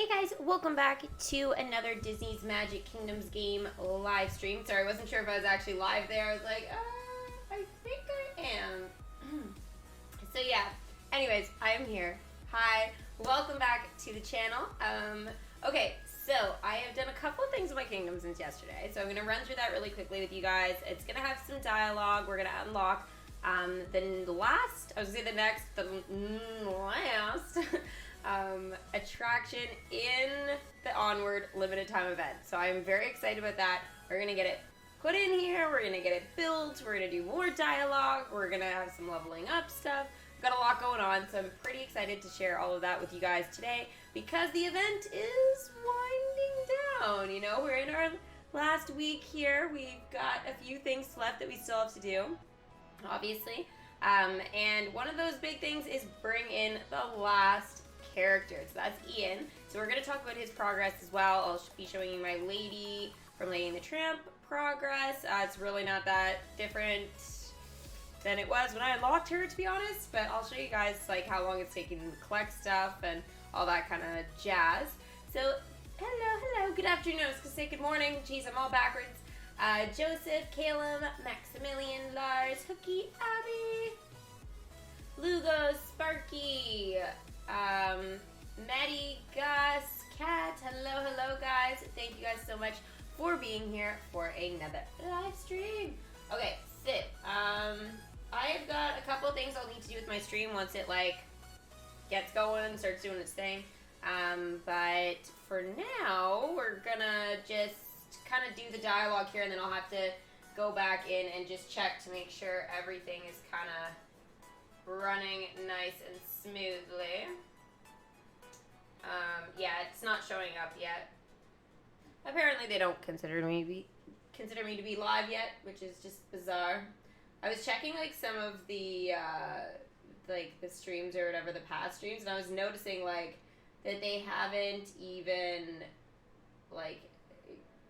guys, welcome back to another Disney's Magic Kingdoms game live stream. Sorry, I wasn't sure if I was actually live there. I was like, I think I am. So yeah, anyways, I am here. Hi, welcome back to the channel. Okay, so I have done a couple of things with my kingdom since yesterday. So I'm gonna run through that really quickly with you guys. It's gonna have some dialogue. We're gonna unlock the last attraction in the Onward limited time event. So I'm very excited about that. We're gonna get it put in here, we're gonna get it built, we're gonna do more dialogue, we're gonna have some leveling up stuff. We've got a lot going on, so I'm pretty excited to share all of that with you guys today because the event is winding down. You know, we're in our last week here. We've got a few things left that we still have to do, obviously. And one of those big things is bring in the last character. So that's Ian. So we're going to talk about his progress as well. I'll be showing you my lady from Lady and the Tramp progress. It's really not that different than it was when I unlocked her, to be honest. But I'll show you guys like how long it's taking to collect stuff and all that kind of jazz. So hello, good afternoon. I was going to say good morning. Jeez, I'm all backwards. Joseph, Caleb, Maximilian, Lars, Hookie, Abby, Lugo, Sparky, Maddie, Gus, Kat. Hello guys. Thank you guys so much for being here for another live stream. Okay, so I've got a couple of things I'll need to do with my stream once it like gets going, starts doing its thing. But for now, we're gonna just kind of do the dialogue here, and then I'll have to go back in and just check to make sure everything is kind of running nice and smoothly. Yeah, it's not showing up yet. Apparently they don't consider me to be live yet, which is just bizarre. I was checking like some of the like the streams or whatever, the past streams, and I was noticing like that they haven't even like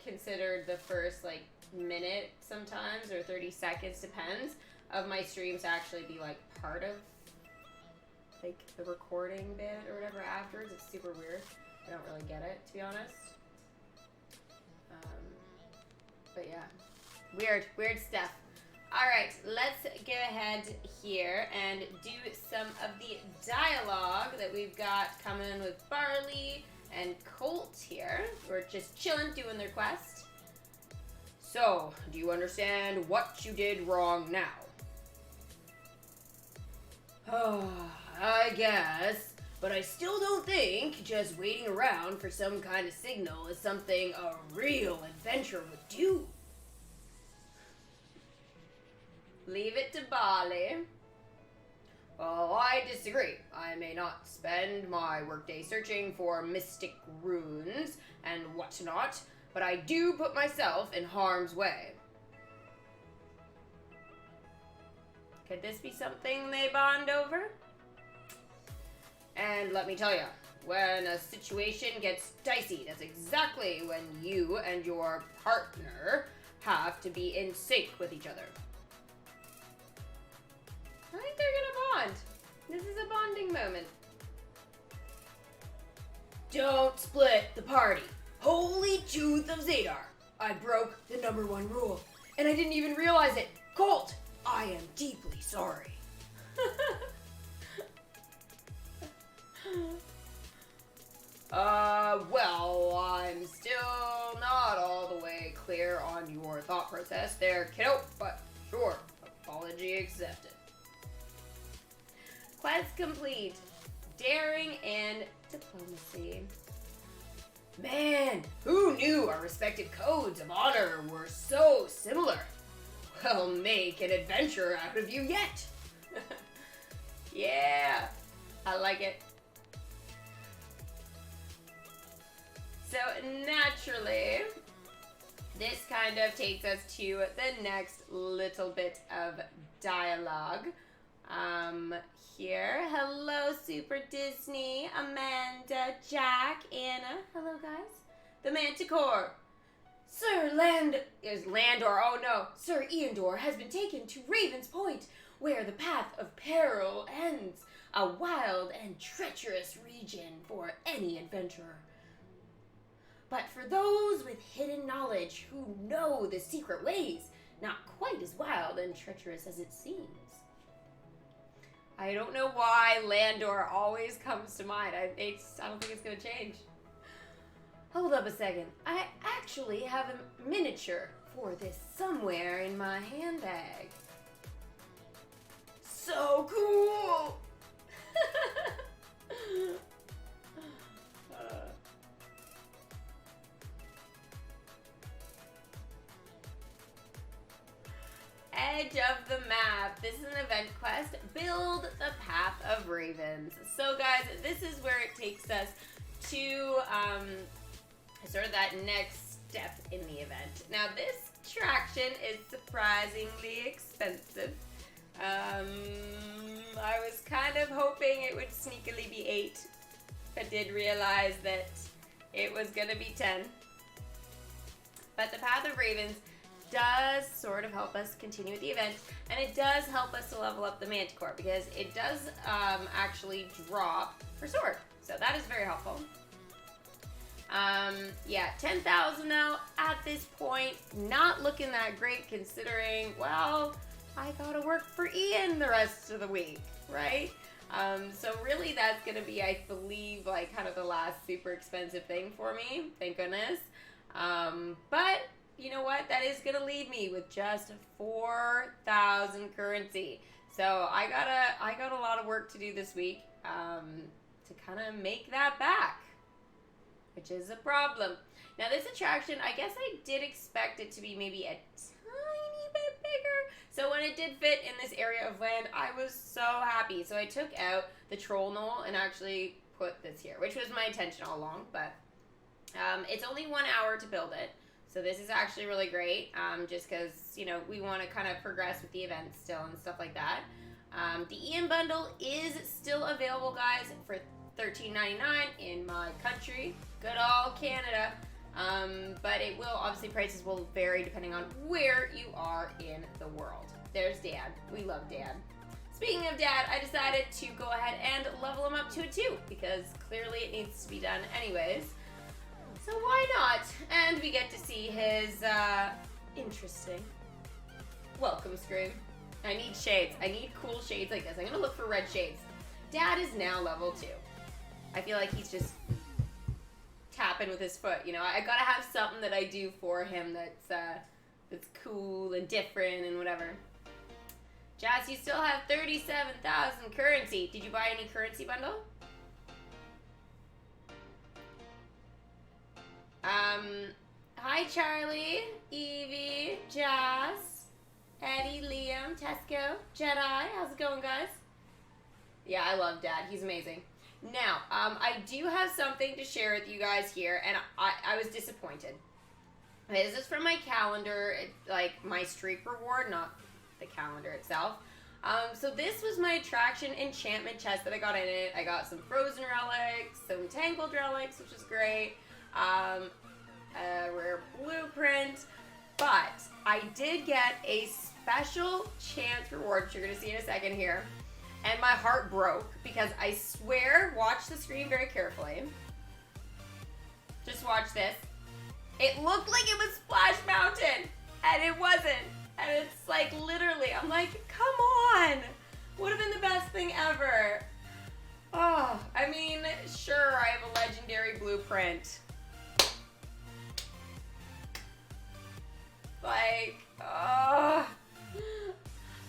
considered the first like minute sometimes or 30 seconds, depends, of my streams to actually be like part of like the recording bit or whatever afterwards. It's super weird. I don't really get it, to be honest. But yeah, weird stuff. Alright, let's go ahead here and do some of the dialogue that we've got coming with Barley and Colt here. We're just chilling, doing their quest. So, do you understand what you did wrong now? Oh, I guess. But I still don't think just waiting around for some kind of signal is something a real adventurer would do. Leave it to Barley. Well, I disagree. I may not spend my workday searching for mystic runes and whatnot, but I do put myself in harm's way. Could this be something they bond over? And let me tell you, when a situation gets dicey, that's exactly when you and your partner have to be in sync with each other. I think they're gonna bond. This is a bonding moment. Don't split the party. Holy tooth of Zadar. I broke the #1 rule, and I didn't even realize it. Colt, I am deeply sorry. Well, I'm still not all the way clear on your thought process there, kiddo, but sure, apology accepted. Quest complete. Daring and diplomacy. Man, who knew our respective codes of honor were so similar? We'll make an adventurer out of you yet. Yeah, I like it. So naturally, this kind of takes us to the next little bit of dialogue. Here, hello Super Disney, Amanda, Jack, Anna, hello guys. The Manticore. Sir Landor, oh no, Sir Eondor has been taken to Raven's Point, where the path of peril ends. A wild and treacherous region for any adventurer. but for those with hidden knowledge who know the secret ways, not quite as wild and treacherous as it seems. I don't know why Landor always comes to mind. I don't think it's going to change. Hold up a second. I actually have a miniature for this somewhere in my handbag. So cool! Edge of the map. This is an event quest. Build the Path of Ravens. So guys, this is where it takes us to sort of that next step in the event. Now this attraction is surprisingly expensive. I was kind of hoping it would sneakily be 8, but did realize that it was gonna be 10. But the Path of Ravens does sort of help us continue with the event, and it does help us to level up the Manticore because it does actually drop for sword. So that is very helpful. Yeah, 10,000 now at this point. Not looking that great considering, well, I gotta work for Ian the rest of the week, right? So really that's gonna be, I believe, like kind of the last super expensive thing for me. Thank goodness. But you know what? That is gonna leave me with just 4,000 currency. So I got a lot of work to do this week to kind of make that back, which is a problem. Now this attraction, I guess I did expect it to be maybe a tiny bit bigger. So when it did fit in this area of land, I was so happy. So I took out the troll knoll and actually put this here, which was my intention all along. But it's only 1 hour to build it. So this is actually really great, just because, you know, we want to kind of progress with the event still and stuff like that. The Ian bundle is still available, guys, for $13.99 in my country. Good old Canada. But it will, obviously prices will vary depending on where you are in the world. There's Dad. We love Dad. Speaking of Dad, I decided to go ahead and level him up to a 2 because clearly it needs to be done anyways. So why not? And we get to see his interesting welcome screen. I need shades. I need cool shades like this. I'm gonna look for red shades. Dad is now level 2. I feel like he's just tapping with his foot. You know, I gotta have something that I do for him that's cool and different and whatever. Jazz, you still have 37,000 currency. Did you buy any currency bundle? Hi Charlie, Evie, Jazz, Eddie, Liam, Tesco, Jedi. How's it going, guys? Yeah, I love Dad. He's amazing. Now, I do have something to share with you guys here, and I was disappointed. Okay, this is from my calendar, like my streak reward, not the calendar itself. So this was my attraction enchantment chest that I got in it. I got some frozen relics, some tangled relics, which is great. A rare blueprint, but I did get a special chance reward, which you're going to see in a second here, and my heart broke because I swear, watch the screen very carefully, just watch this, it looked like it was Splash Mountain, and it wasn't, and it's like literally, I'm like, come on, would have been the best thing ever. Oh, I mean, sure, I have a legendary blueprint. Like, I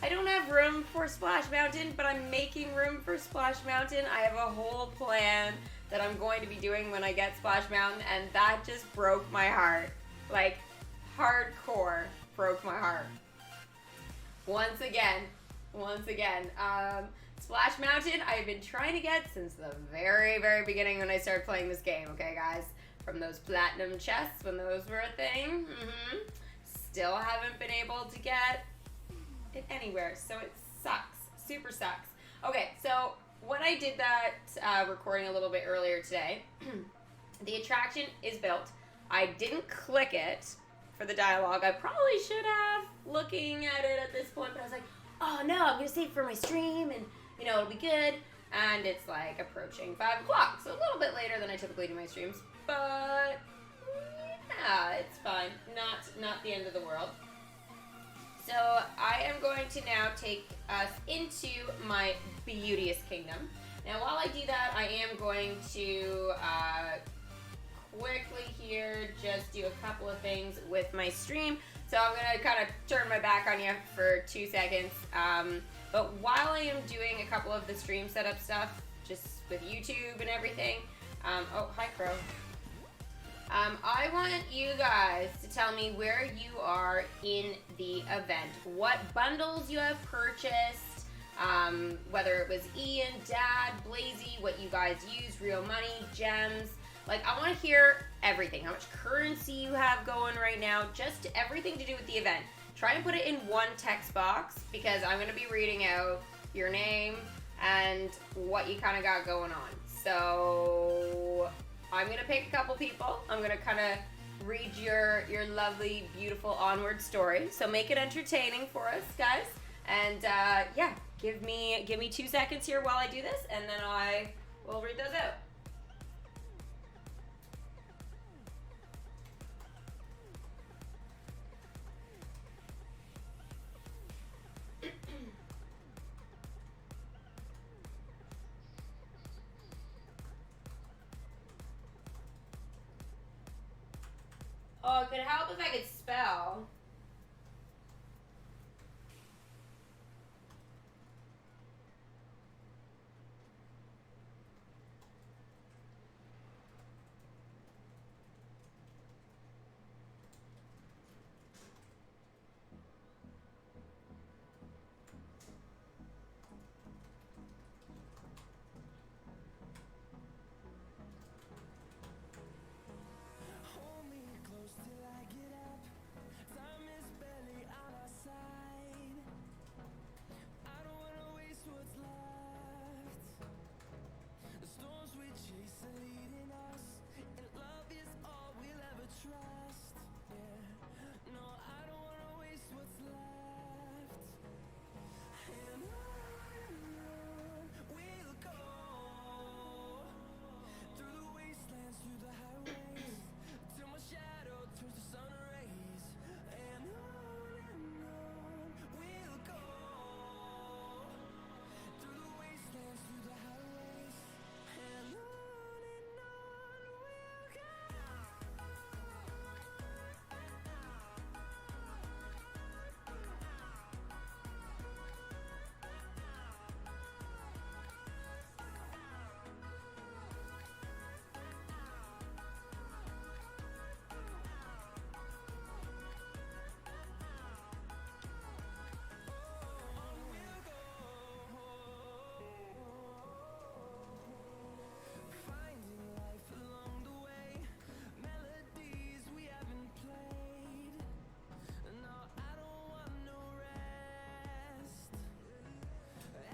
don't have room for Splash Mountain, but I'm making room for Splash Mountain. I have a whole plan that I'm going to be doing when I get Splash Mountain, and that just broke my heart. Like, hardcore broke my heart. Once again, Splash Mountain I've been trying to get since the very, very beginning when I started playing this game, okay, guys? From those platinum chests when those were a thing. Still haven't been able to get it anywhere, so it sucks. Super sucks. Okay, so when I did that recording a little bit earlier today, the attraction is built. I didn't click it for the dialogue. I probably should have, looking at it at this point, but I was like, oh no, I'm gonna save it for my stream, and you know, it'll be good. And it's like approaching 5 o'clock, so a little bit later than I typically do my streams, but Yeah, it's fine. Not the end of the world. So I am going to now take us into my beauteous kingdom. Now while I do that, I am going to quickly here just do a couple of things with my stream. So I'm going to kind of turn my back on you for 2 seconds. But while I am doing a couple of the stream setup stuff, just with YouTube and everything. Oh, hi Crow. I want you guys to tell me where you are in the event. What bundles you have purchased, whether it was Ian, Dad, Blazy, what you guys use, real money, gems. Like, I want to hear everything. How much currency you have going right now, just everything to do with the event. Try and put it in one text box because I'm going to be reading out your name and what you kind of got going on. So I'm going to pick a couple people. I'm going to kind of read your lovely, beautiful Onward story. So make it entertaining for us, guys. And yeah, give me 2 seconds here while I do this, and then I will read those out. Oh, it could help if I could spell.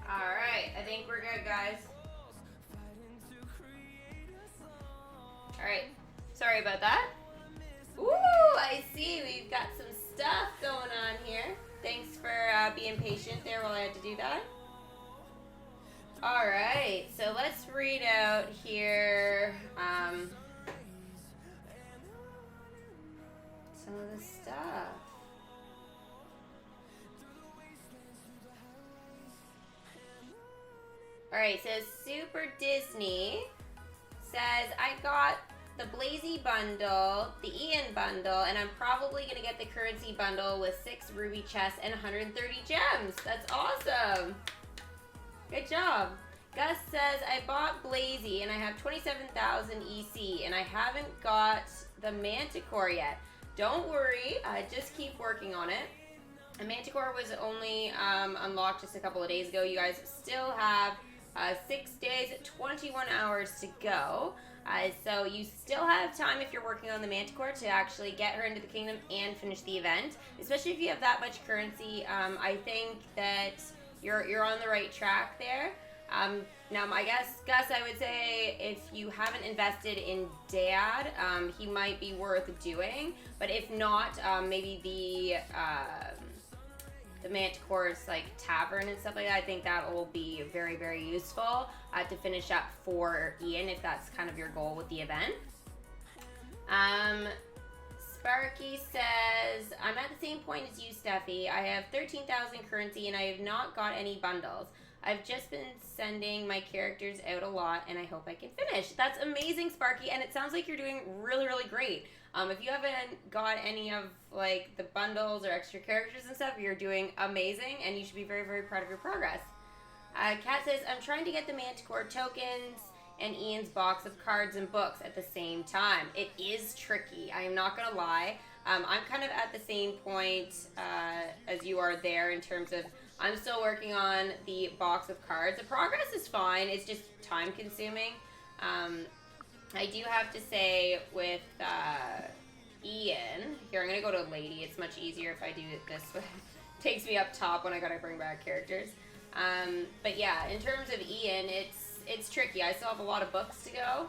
Alright, I think we're good, guys. Alright, sorry about that. Ooh, I see we've got some stuff going on here. Thanks for being patient there while I had to do that. Alright, so let's read out here some of the stuff. Alright, so Super Disney says, I got the Blazy bundle, the Ian bundle, and I'm probably going to get the currency bundle with 6 ruby chests and 130 gems. That's awesome. Good job. Gus says, I bought Blazy and I have 27,000 EC and I haven't got the Manticore yet. Don't worry, just keep working on it. The Manticore was only unlocked just a couple of days ago. You guys still have 6 days, 21 hours to go. So you still have time if you're working on the Manticore to actually get her into the kingdom and finish the event. Especially if you have that much currency. I think that you're on the right track there. Now, I guess, Gus, I would say if you haven't invested in Dad, he might be worth doing. But if not, maybe the Manticore's like tavern and stuff like that, I think that will be very, very useful to finish up for Ian if that's kind of your goal with the event. Sparky says, I'm at the same point as you, Steffi. I have 13,000 currency and I have not got any bundles. I've just been sending my characters out a lot and I hope I can finish. That's amazing, Sparky, and it sounds like you're doing really, really great. If you haven't got any of like the bundles or extra characters and stuff, you're doing amazing and you should be very, very proud of your progress. Kat says, I'm trying to get the Manticore tokens and Ian's box of cards and books at the same time. It is tricky, I am not gonna lie. I'm kind of at the same point as you are there in terms of I'm still working on the box of cards. The progress is fine, it's just time consuming. I do have to say with Ian, here I'm gonna go to Lady, it's much easier if I do it this way. It takes me up top when I gotta bring back characters. But yeah, in terms of Ian, it's tricky. I still have a lot of books to go.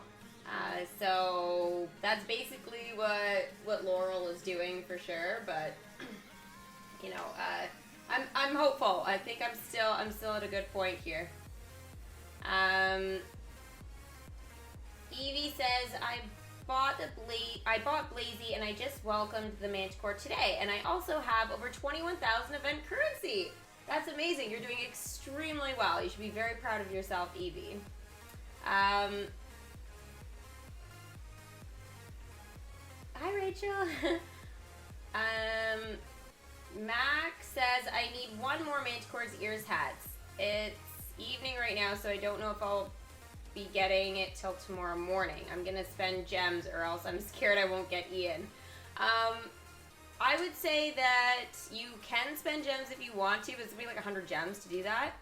So that's basically what Laurel is doing for sure, but you know, I'm hopeful. I think I'm still at a good point here. Evie says I bought Blazy and I just welcomed the Manticore today, and I also have over 21,000 event currency. That's amazing. You're doing extremely well. You should be very proud of yourself, Evie. Hi, Rachel. Max says, I need one more Manticore's ears hats. It's evening right now, so I don't know if I'll be getting it till tomorrow morning. I'm gonna spend gems or else I'm scared I won't get Ian. I would say that you can spend gems if you want to, but it's gonna be like 100 gems to do that.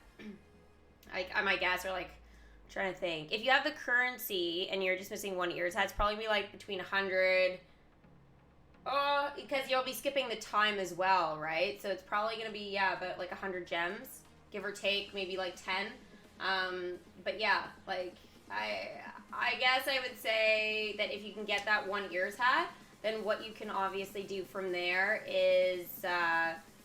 I might guess, or like, I'm trying to think. If you have the currency and you're just missing one ears hat, it's probably be like between 100. Oh, because you'll be skipping the time as well, right? So it's probably gonna be, yeah, about like 100 gems, give or take, maybe like 10. But yeah, like, I guess I would say that if you can get that one ears hat, then what you can obviously do from there is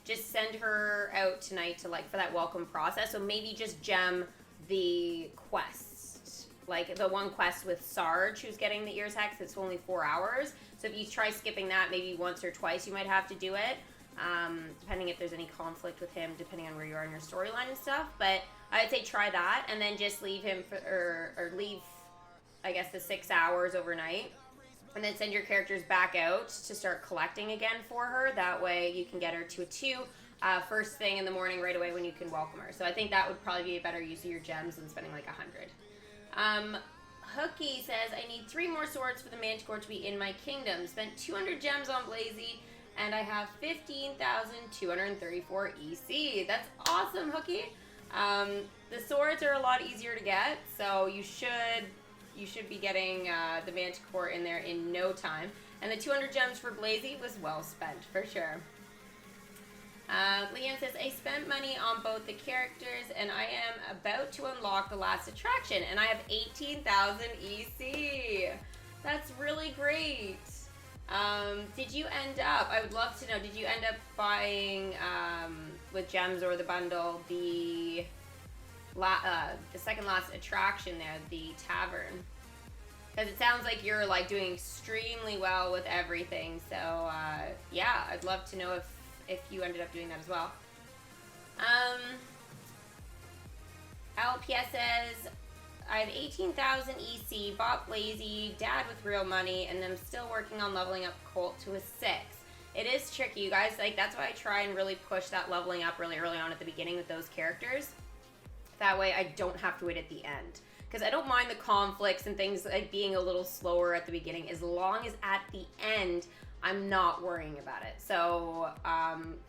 just send her out tonight to like for that welcome process. So maybe just gem the quest, like the one quest with Sarge who's getting the ears hat, 'cause it's only 4 hours. So if you try skipping that maybe once or twice, you might have to do it, depending if there's any conflict with him, depending on where you are in your storyline and stuff. But I would say try that and then just leave him for, or leave, I guess, the 6 hours overnight. And then send your characters back out to start collecting again for her. That way you can get her to a 2 first thing in the morning right away when you can welcome her. So I think that would probably be a better use of your gems than spending like 100. Hooky says, I need 3 more swords for the Manticore to be in my kingdom. Spent 200 gems on Blazy and I have 15,234 EC. That's awesome, Hooky. The swords are a lot easier to get, so you should be getting the Manticore in there in no time. And the 200 gems for Blazy was well spent, for sure. Leanne says, I spent money on both the characters, and I am about to unlock the last attraction, and I have 18,000 EC. That's really great. Did you end up, I would love to know, did you end up buying, with gems or the bundle, the second last attraction there, the tavern? Because it sounds like you're like doing extremely well with everything. So yeah, I'd love to know if you ended up doing that as well. LPS says, I have 18,000 EC, bought Blazy, dad with real money, and I'm still working on leveling up Colt to a 6. It is tricky, you guys. Like, that's why I try and really push that leveling up really early on at the beginning with those characters. That way I don't have to wait at the end. Because I don't mind the conflicts and things like being a little slower at the beginning, as long as at the end I'm not worrying about it. So,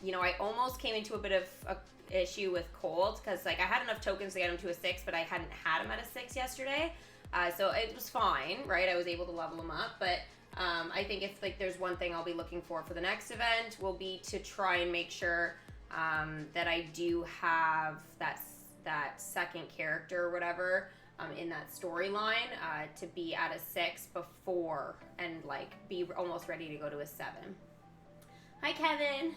you know, I almost came into a bit of a issue with Colt, because like I had enough tokens to get him to a 6, but I hadn't had him at a 6 yesterday. So it was fine, right? I was able to level him up, but I think if like there's one thing I'll be looking for the next event will be to try and make sure that I do have that second character or whatever in that storyline to be at a 6 before and like be almost ready to go to a 7. Hi, Kevin.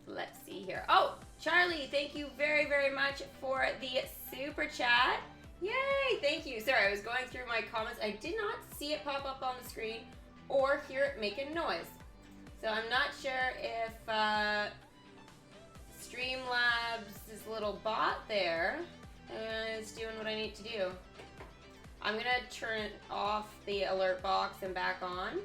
Let's see here. Oh, Charlie, thank you very, very much for the super chat. Yay! Thank you. Sorry, I was going through my comments. I did not see it pop up on the screen or hear it make a noise. So I'm not sure if Streamlabs' little bot there is doing what I need to do. I'm gonna turn off the alert box and back on.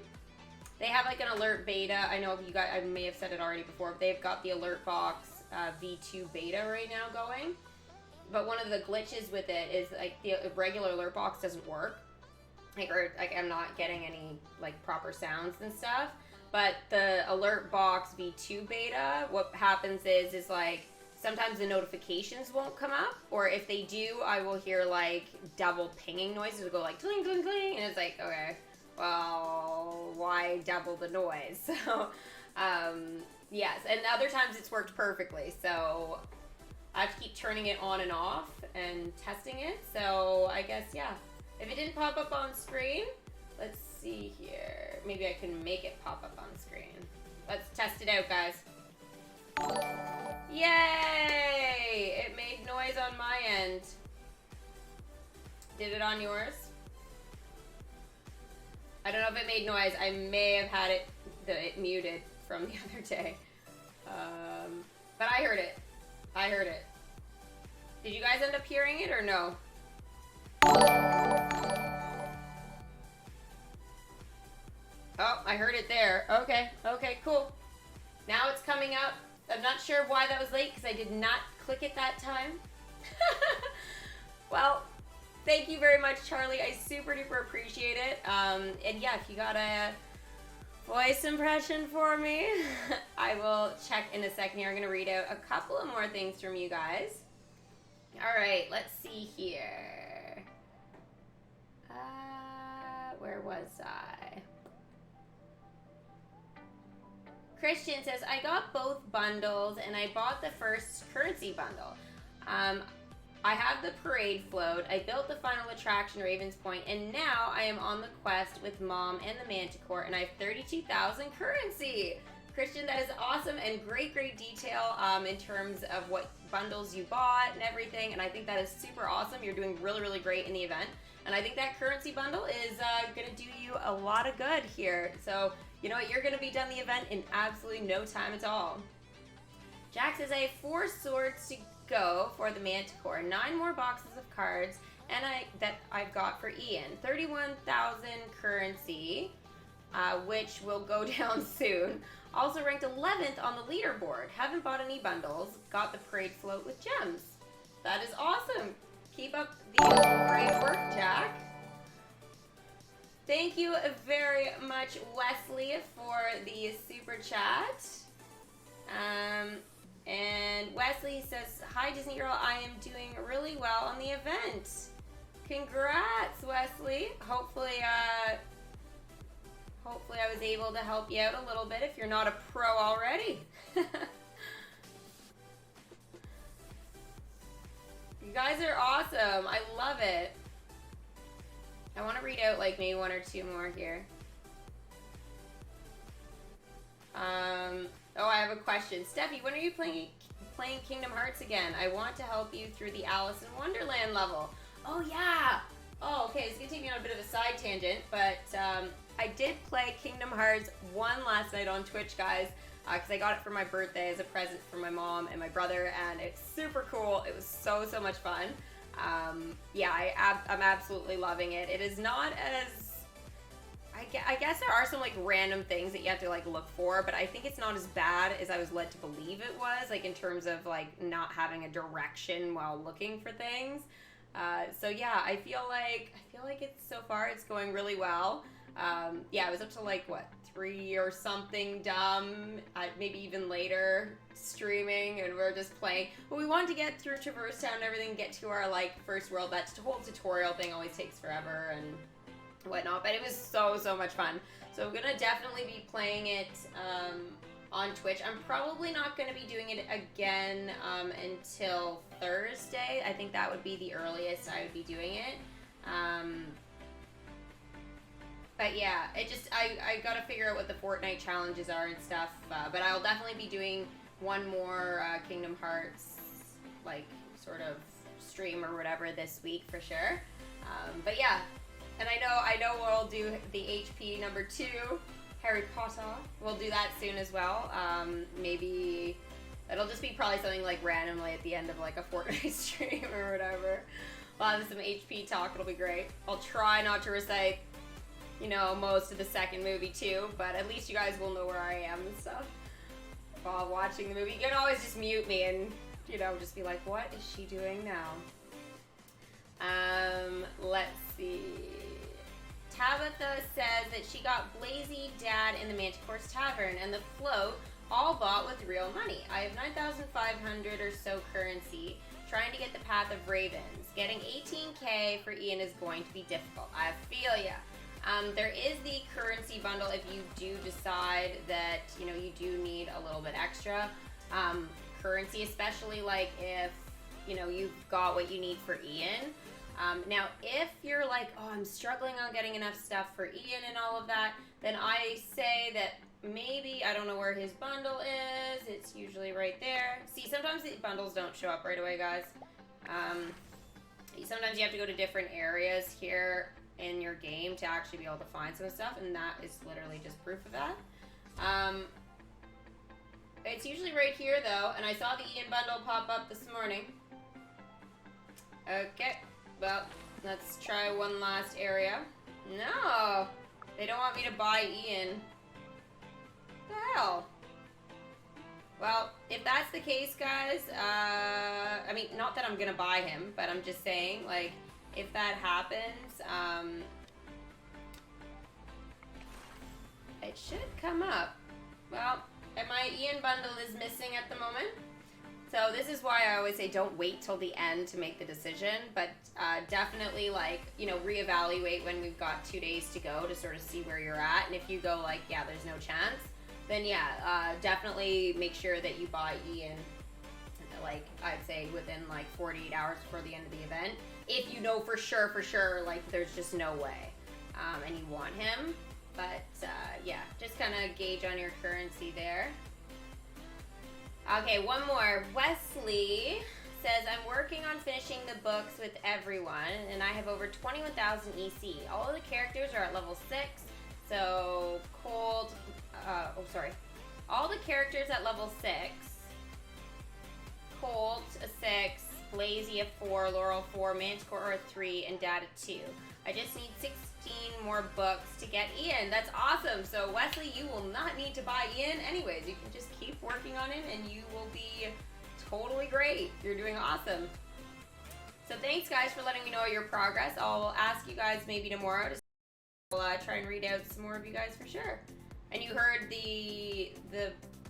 They have like an alert beta. I know you guys, I may have said it already before, but they've got the alert box V2 beta right now going. But one of the glitches with it is like the regular alert box doesn't work. Like I'm not getting any like proper sounds and stuff. But the alert box V2 beta, what happens is like sometimes the notifications won't come up, or if they do, I will hear like double pinging noises. It'll go like cling, cling, cling, and it's like, okay, well, why double the noise? So, yes, and other times it's worked perfectly. So I have to keep turning it on and off and testing it. So I guess, yeah, if it didn't pop up on screen, let's see here. Maybe I can make it pop up on screen. Let's test it out, guys. Yay! It made noise on my end. Did it on yours? I don't know if it made noise. I may have had it muted from the other day. But I heard it. I heard it. Did you guys end up hearing it or no? Oh, I heard it there. Okay, okay, cool. Now it's coming up. I'm not sure why that was late because I did not click it that time. Well, thank you very much, Charlie. I super duper appreciate it. And yeah, if you got a voice impression for me, I will check in a second here. I'm going to read out a couple of more things from you guys. All right, let's see here. Where was I? Christian says, I got both bundles and I bought the first currency bundle. I have the parade float, I built the final attraction Ravens Point, and now I am on the quest with Mom and the Manticore, and I have 32,000 currency. Christian, that is awesome and great detail in terms of what bundles you bought and everything, and I think that is super awesome. You're doing really great in the event, and I think that currency bundle is going to do you a lot of good here. So, you know what, you're going to be done the event in absolutely no time at all. Jack says, I have 4 swords to go for the Manticore, 9 more boxes of cards, and that I've got for Ian. 31,000 currency, which will go down soon. Also ranked 11th on the leaderboard. Haven't bought any bundles. Got the parade float with gems. That is awesome. Keep up the great work, Jack. Thank you very much, Wesley, for the super chat. And Wesley says, hi, Disney Girl. I am doing really well on the event. Congrats, Wesley. Hopefully I was able to help you out a little bit if you're not a pro already. You guys are awesome. I love it. I want to read out like maybe 1 or 2 more here. Oh, I have a question. Steffi, when are you playing Kingdom Hearts again? I want to help you through the Alice in Wonderland level. Oh, yeah. Oh, okay. It's going to take me on a bit of a side tangent, but I did play Kingdom Hearts 1 last night on Twitch, guys, because I got it for my birthday as a present from my mom and my brother, and it's super cool. It was so much fun. Yeah, I'm absolutely loving it. It is not as... I guess there are some like random things that you have to like look for, but I think it's not as bad as I was led to believe it was, like in terms of like not having a direction while looking for things. So yeah, I feel like it's so far it's going really well. Yeah, I was up to like what 3 or something dumb, maybe even later streaming, and we're just playing. But we wanted to get through Traverse Town and everything, get to our like first world. That whole tutorial thing always takes forever and whatnot, but it was so much fun. So I'm gonna definitely be playing it on Twitch. I'm probably not gonna be doing it again until Thursday. I think that would be the earliest I would be doing it. But yeah, I gotta figure out what the Fortnite challenges are and stuff. But I'll definitely be doing one more Kingdom Hearts like sort of stream or whatever this week for sure. But yeah, and I know we'll do the HP number 2, Harry Potter. We'll do that soon as well. Maybe it'll just be probably something like randomly at the end of like a Fortnite stream or whatever. We'll have some HP talk. It'll be great. I'll try not to recite, you know, most of the second movie too, but at least you guys will know where I am and stuff while watching the movie. You can always just mute me and, you know, just be like, what is she doing now? Let's see. Tabitha says that she got Blazy, Dad, in the Manticore's Tavern and the float all bought with real money. I have 9,500 or so currency, trying to get the Path of Ravens. Getting 18k for Ian is going to be difficult. I feel ya. There is the currency bundle if you do decide that, you know, you do need a little bit extra currency, especially like if, you know, you've got what you need for Ian. Now, if you're like, oh, I'm struggling on getting enough stuff for Ian and all of that, then I say that maybe, I don't know where his bundle is. It's usually right there. See, sometimes the bundles don't show up right away, guys. Sometimes you have to go to different areas here in your game to actually be able to find some stuff, and that is literally just proof of that. It's usually right here, though, and I saw the Ian bundle pop up this morning. Okay. Well, let's try one last area. No! They don't want me to buy Ian. What the hell? Well, if that's the case, guys, I mean, not that I'm gonna buy him, but I'm just saying, like, if that happens, it should come up. Well, and my Ian bundle is missing at the moment. So this is why I always say don't wait till the end to make the decision, but definitely, like, you know, reevaluate when we've got 2 days to go to sort of see where you're at. And if you go like, yeah, there's no chance, then yeah, definitely make sure that you buy Ian, like, I'd say within like 48 hours before the end of the event. If you know for sure, like, there's just no way, and you want him. But yeah, just kind of gauge on your currency there. Okay, one more. Wesley says, I'm working on finishing the books with everyone, and I have over 21,000 EC. All of the characters are at level 6, so Cold, all the characters at level 6, Colt a 6, Blazy a 4, Laurel 4, Manticore a 3, and Dad a 2. I just need 16 more books to get Ian. That's awesome. So Wesley, you will not need to buy Ian anyways. You can just keep working on him and you will be totally great. You're doing awesome. So thanks, guys, for letting me know your progress. I'll ask you guys maybe tomorrow to try and read out some more of you guys for sure. And you heard the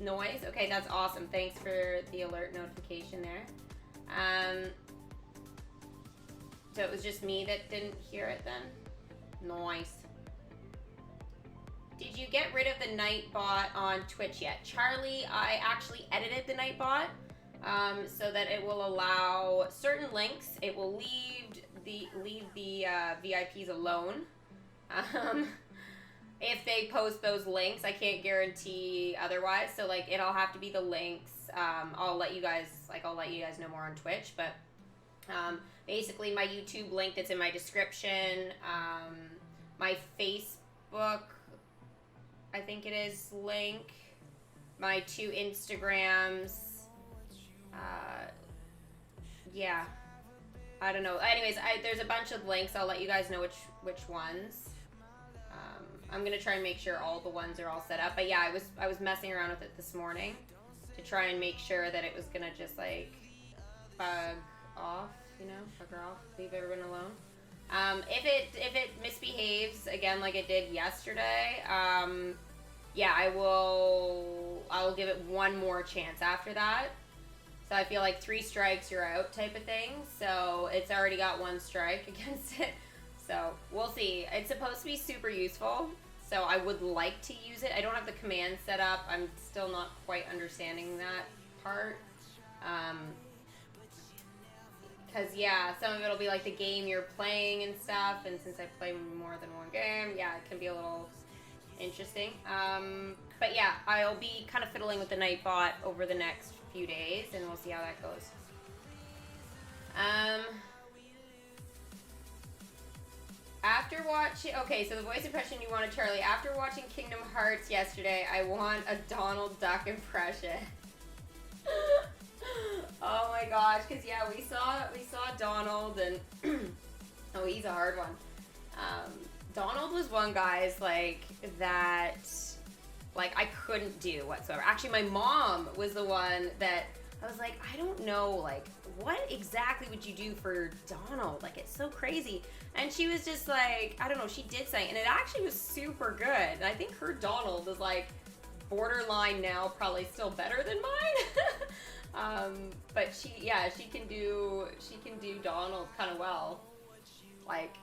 noise? Okay, that's awesome. Thanks for the alert notification there. So it was just me that didn't hear it then? Nice. Did you get rid of the Nightbot on Twitch yet? Charlie, I actually edited the Nightbot so that it will allow certain links. It will leave the VIPs alone. If they post those links, I can't guarantee otherwise. So like, it'll have to be the links. I'll let you guys know more on Twitch, but basically my YouTube link that's in my description, my Facebook, I think it is, link, my 2 Instagrams, yeah, I don't know. Anyways, there's a bunch of links. I'll let you guys know which ones. I'm gonna try and make sure all the ones are all set up. But yeah, I was messing around with it this morning to try and make sure that it was gonna just like bug off, you know, bugger off, leave everyone alone. If it misbehaves again like it did yesterday, yeah, I'll give it one more chance after that. So I feel like 3 strikes, you're out type of thing. So it's already got 1 strike against it. So we'll see. It's supposed to be super useful. So I would like to use it. I don't have the command set up. I'm still not quite understanding that part. Because, yeah, some of it will be like the game you're playing and stuff. And since I play more than one game, yeah, it can be a little interesting. But yeah, I'll be kind of fiddling with the Nightbot over the next few days, and we'll see how that goes. After watching, okay, so the voice impression you wanted, Charlie. After watching Kingdom Hearts yesterday, I want a Donald Duck impression. Oh my gosh, because yeah, we saw Donald, and oh, he's a hard one. Donald was one, guys, like that, like I couldn't do whatsoever. Actually, my mom was the one that I was like, I don't know, like what exactly would you do for Donald? Like it's so crazy. And she was just like, I don't know, she did something, and it actually was super good. And I think her Donald is like borderline now, probably still better than mine. But she can do Donald kind of well. Like,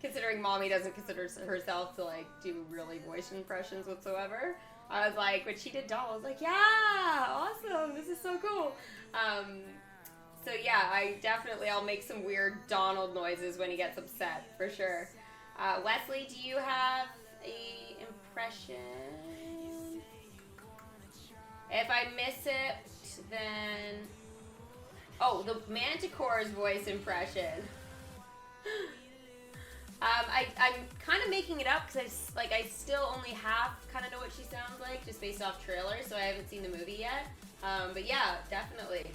considering mommy doesn't consider herself to like do really voice impressions whatsoever. I was like, when she did Donald, I was like, yeah, awesome, this is so cool. So yeah, I'll make some weird Donald noises when he gets upset, for sure. Wesley, do you have a impression? If I miss it, then... Oh, the Manticore's voice impression. I'm kind of making it up because I still only half kind of know what she sounds like just based off trailers, so I haven't seen the movie yet. But yeah, definitely.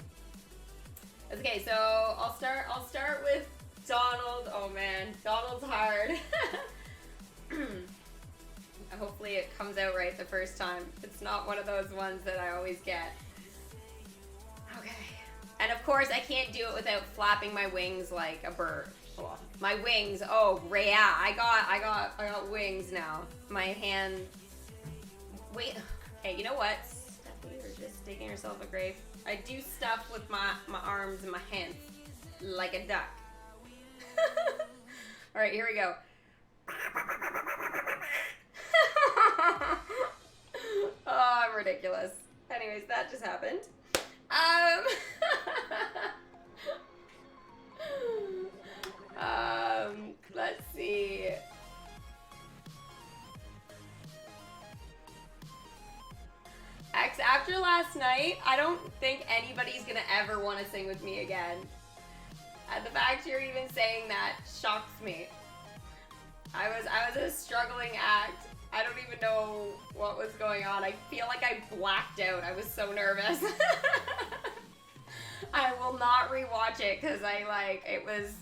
Okay, so I'll start with Donald. Oh man, Donald's hard. Hopefully it comes out right the first time. It's not one of those ones that I always get. Okay. And of course I can't do it without flapping my wings like a bird. Well, my wings. Oh, yeah. I got wings now. My hand. Wait. Okay, you know what? Stephanie, you're just digging yourself a grave. I do stuff with my arms and my hands like a duck. All right, here we go. Oh, I'm ridiculous. Anyways, that just happened. Let's see. After last night, I don't think anybody's gonna ever want to sing with me again. And the fact you're even saying that shocks me. I was a struggling act. I don't even know what was going on. I feel like I blacked out. I was so nervous. I will not rewatch it because it was,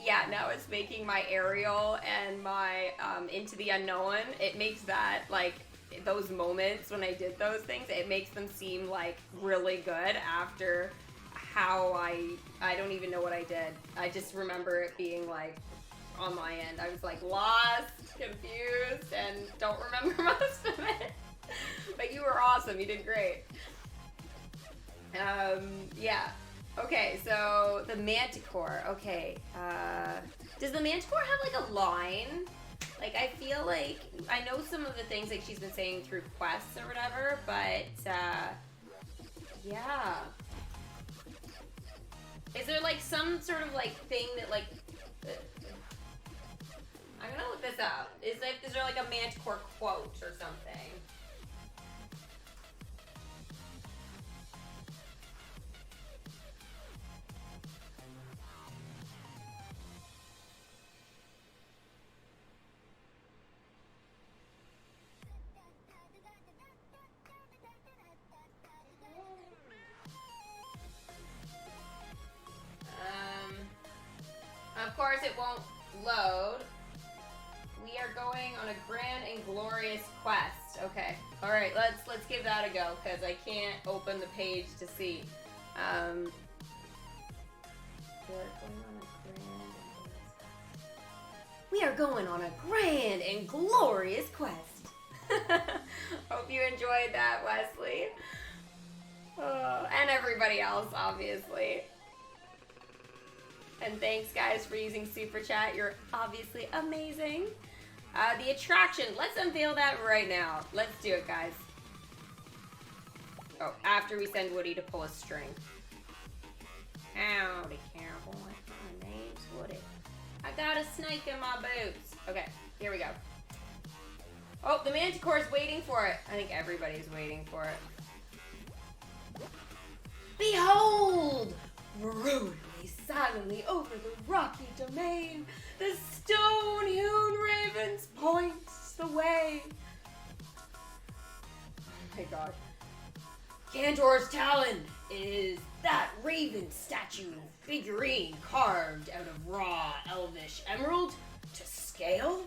yeah, now it's making my Ariel and my Into the Unknown. It makes that, like, those moments when I did those things, it makes them seem like really good after how I don't even know what I did. I just remember it being like on my end. I was like lost, confused, and don't remember most of it. But you were awesome. You did great. Yeah. Okay, so the Manticore. Okay. Does the Manticore have like a line? Like, I feel like, I know some of the things like she's been saying through quests or whatever, but, yeah. Is there like some sort of like thing that like, I'm gonna look this up. Is there like a Manticore quote or something? Of course it won't load. We are going on a grand and glorious quest. Okay. All right, let's give that a go because I can't open the page to see. We are going on a grand and glorious quest. Hope you enjoyed that, Wesley. And everybody else, obviously. And thanks, guys, for using Super Chat. You're obviously amazing. The attraction. Let's unveil that right now. Let's do it, guys. Oh, after we send Woody to pull a string. Howdy, cowboy. My name's Woody. I got a snake in my boots. Okay, here we go. Oh, the Manticore's waiting for it. I think everybody's waiting for it. Behold! Rude silently over the rocky domain. The stone-hewn ravens points the way. Oh my god. Cantor's talon is that raven statue figurine carved out of raw elvish emerald to scale?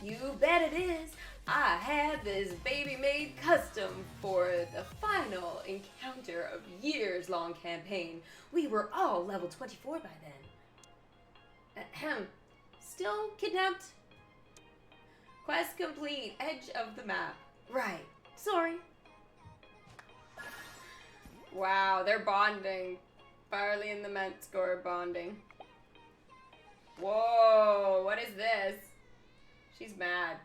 You bet it is. I had this baby made custom for the final encounter of years-long campaign. We were all level 24 by then. Ahem. Still kidnapped? Quest complete. Edge of the map. Right. Sorry. Wow, they're bonding. Barley and the Manticore bonding. Whoa, what is this? She's mad.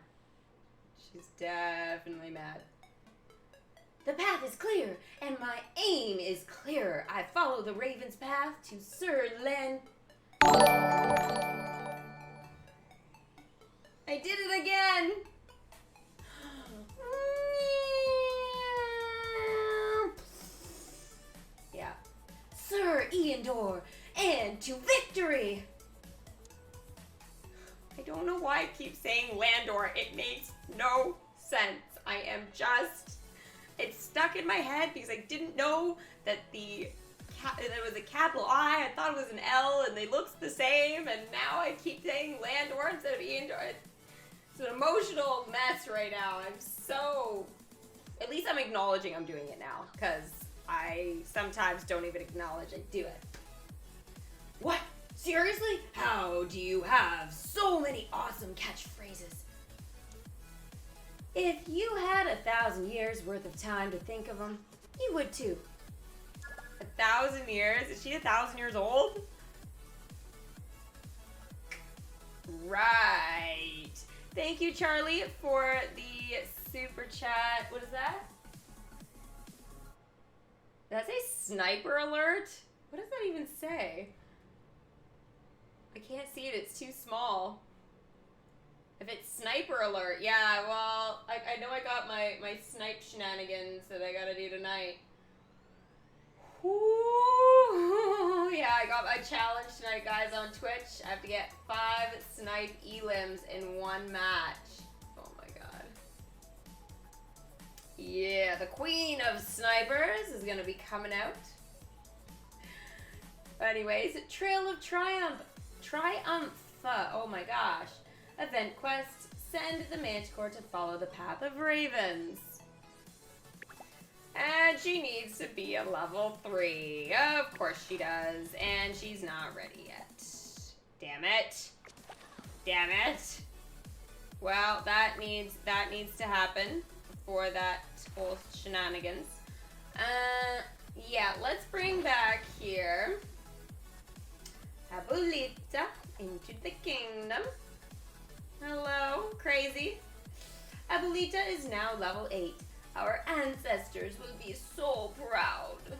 She's definitely mad. The path is clear, and my aim is clearer. I follow the raven's path to Sir Len. I did it again! Yeah. Sir Eondor, and to victory! I don't know why I keep saying Landor. It makes no sense. I am just... It's stuck in my head because I didn't know that that it was a capital I. I thought it was an L, and they looked the same, and now I keep saying Landor instead of Eondor. It's an emotional mess right now. I'm so... At least I'm acknowledging I'm doing it now, because I sometimes don't even acknowledge I do it. What? Seriously? How do you have so many awesome catchphrases? If you had 1,000 years worth of time to think of them, you would too. 1,000 years? Is she 1,000 years old? Right. Thank you, Charlie, for the super chat. What is that? Did that say sniper alert? What does that even say? I can't see it. It's too small. If it's sniper alert, yeah, well, I know I got my snipe shenanigans that I gotta do tonight. Ooh, yeah, I got my challenge tonight, guys, on Twitch. I have to get 5 snipe elims in one match. Oh my god. Yeah, the queen of snipers is gonna be coming out. Anyways, Trail of Triumph. Oh my gosh. Event quest. Send the Manticore to follow the path of ravens. And she needs to be a level 3. Of course she does. And she's not ready yet. Damn it. Damn it. Well, that needs to happen for that whole shenanigans. Yeah, let's bring back here Abuelita into the kingdom. Hello, crazy. Abuelita is now level 8. Our ancestors will be so proud.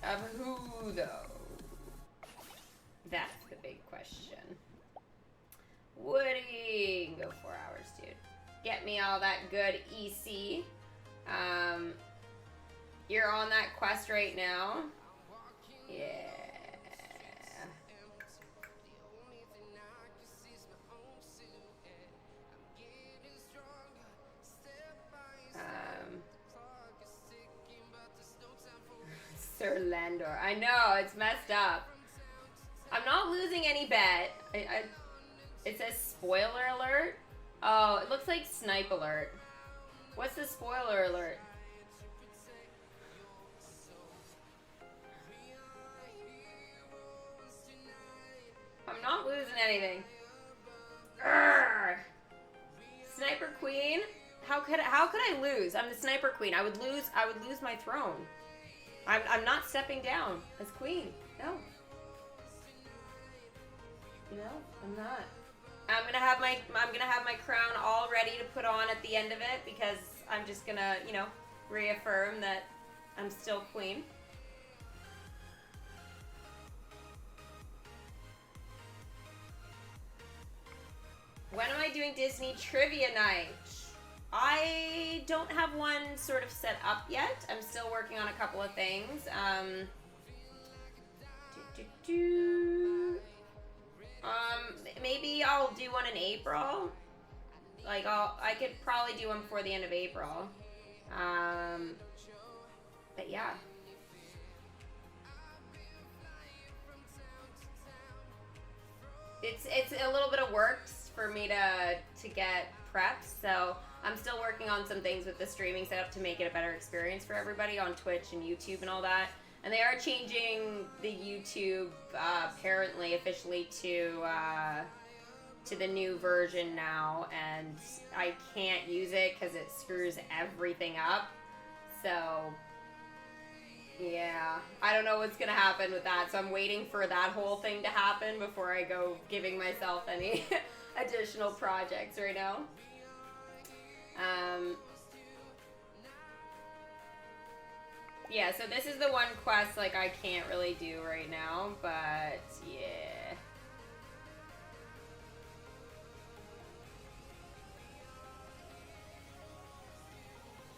Of who, though? That's the big question. Woody, go 4 hours, dude. Get me all that good EC. You're on that quest right now. Yeah. Sir Landor. I know, it's messed up. I'm not losing any bet. It says spoiler alert. Oh, it looks like snipe alert. What's the spoiler alert? I'm not losing anything. Urgh. Sniper queen? How could I lose? I'm the sniper queen. I would lose my throne. I'm not stepping down as queen. No. No, I'm not. I'm gonna have my crown all ready to put on at the end of it because I'm just gonna, you know, reaffirm that I'm still queen. When am I doing Disney Trivia Night? I don't have one sort of set up yet. I'm still working on a couple of things. Maybe I'll do one in April. Like I could probably do one before the end of April. But yeah. It's a little bit of works for me to get prepped, so I'm still working on some things with the streaming setup to make it a better experience for everybody on Twitch and YouTube and all that. And they are changing the YouTube apparently officially to the new version now, and I can't use it because it screws everything up. So yeah, I don't know what's gonna happen with that, so I'm waiting for that whole thing to happen before I go giving myself any additional projects right now. Yeah, so this is the one quest like I can't really do right now, but yeah.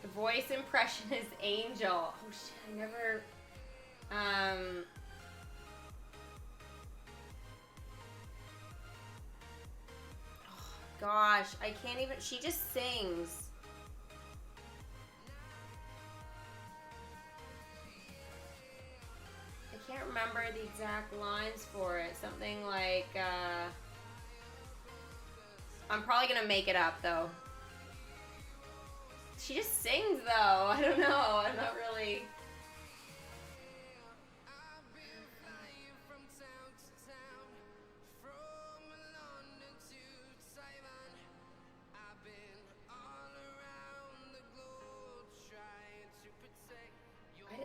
The voice impression is Angel. Oh shit, I never oh, gosh, I can't even, she just sings. I can't remember the exact lines for it. Something like, I'm probably gonna make it up though. She just sings though. I don't know. I'm not really.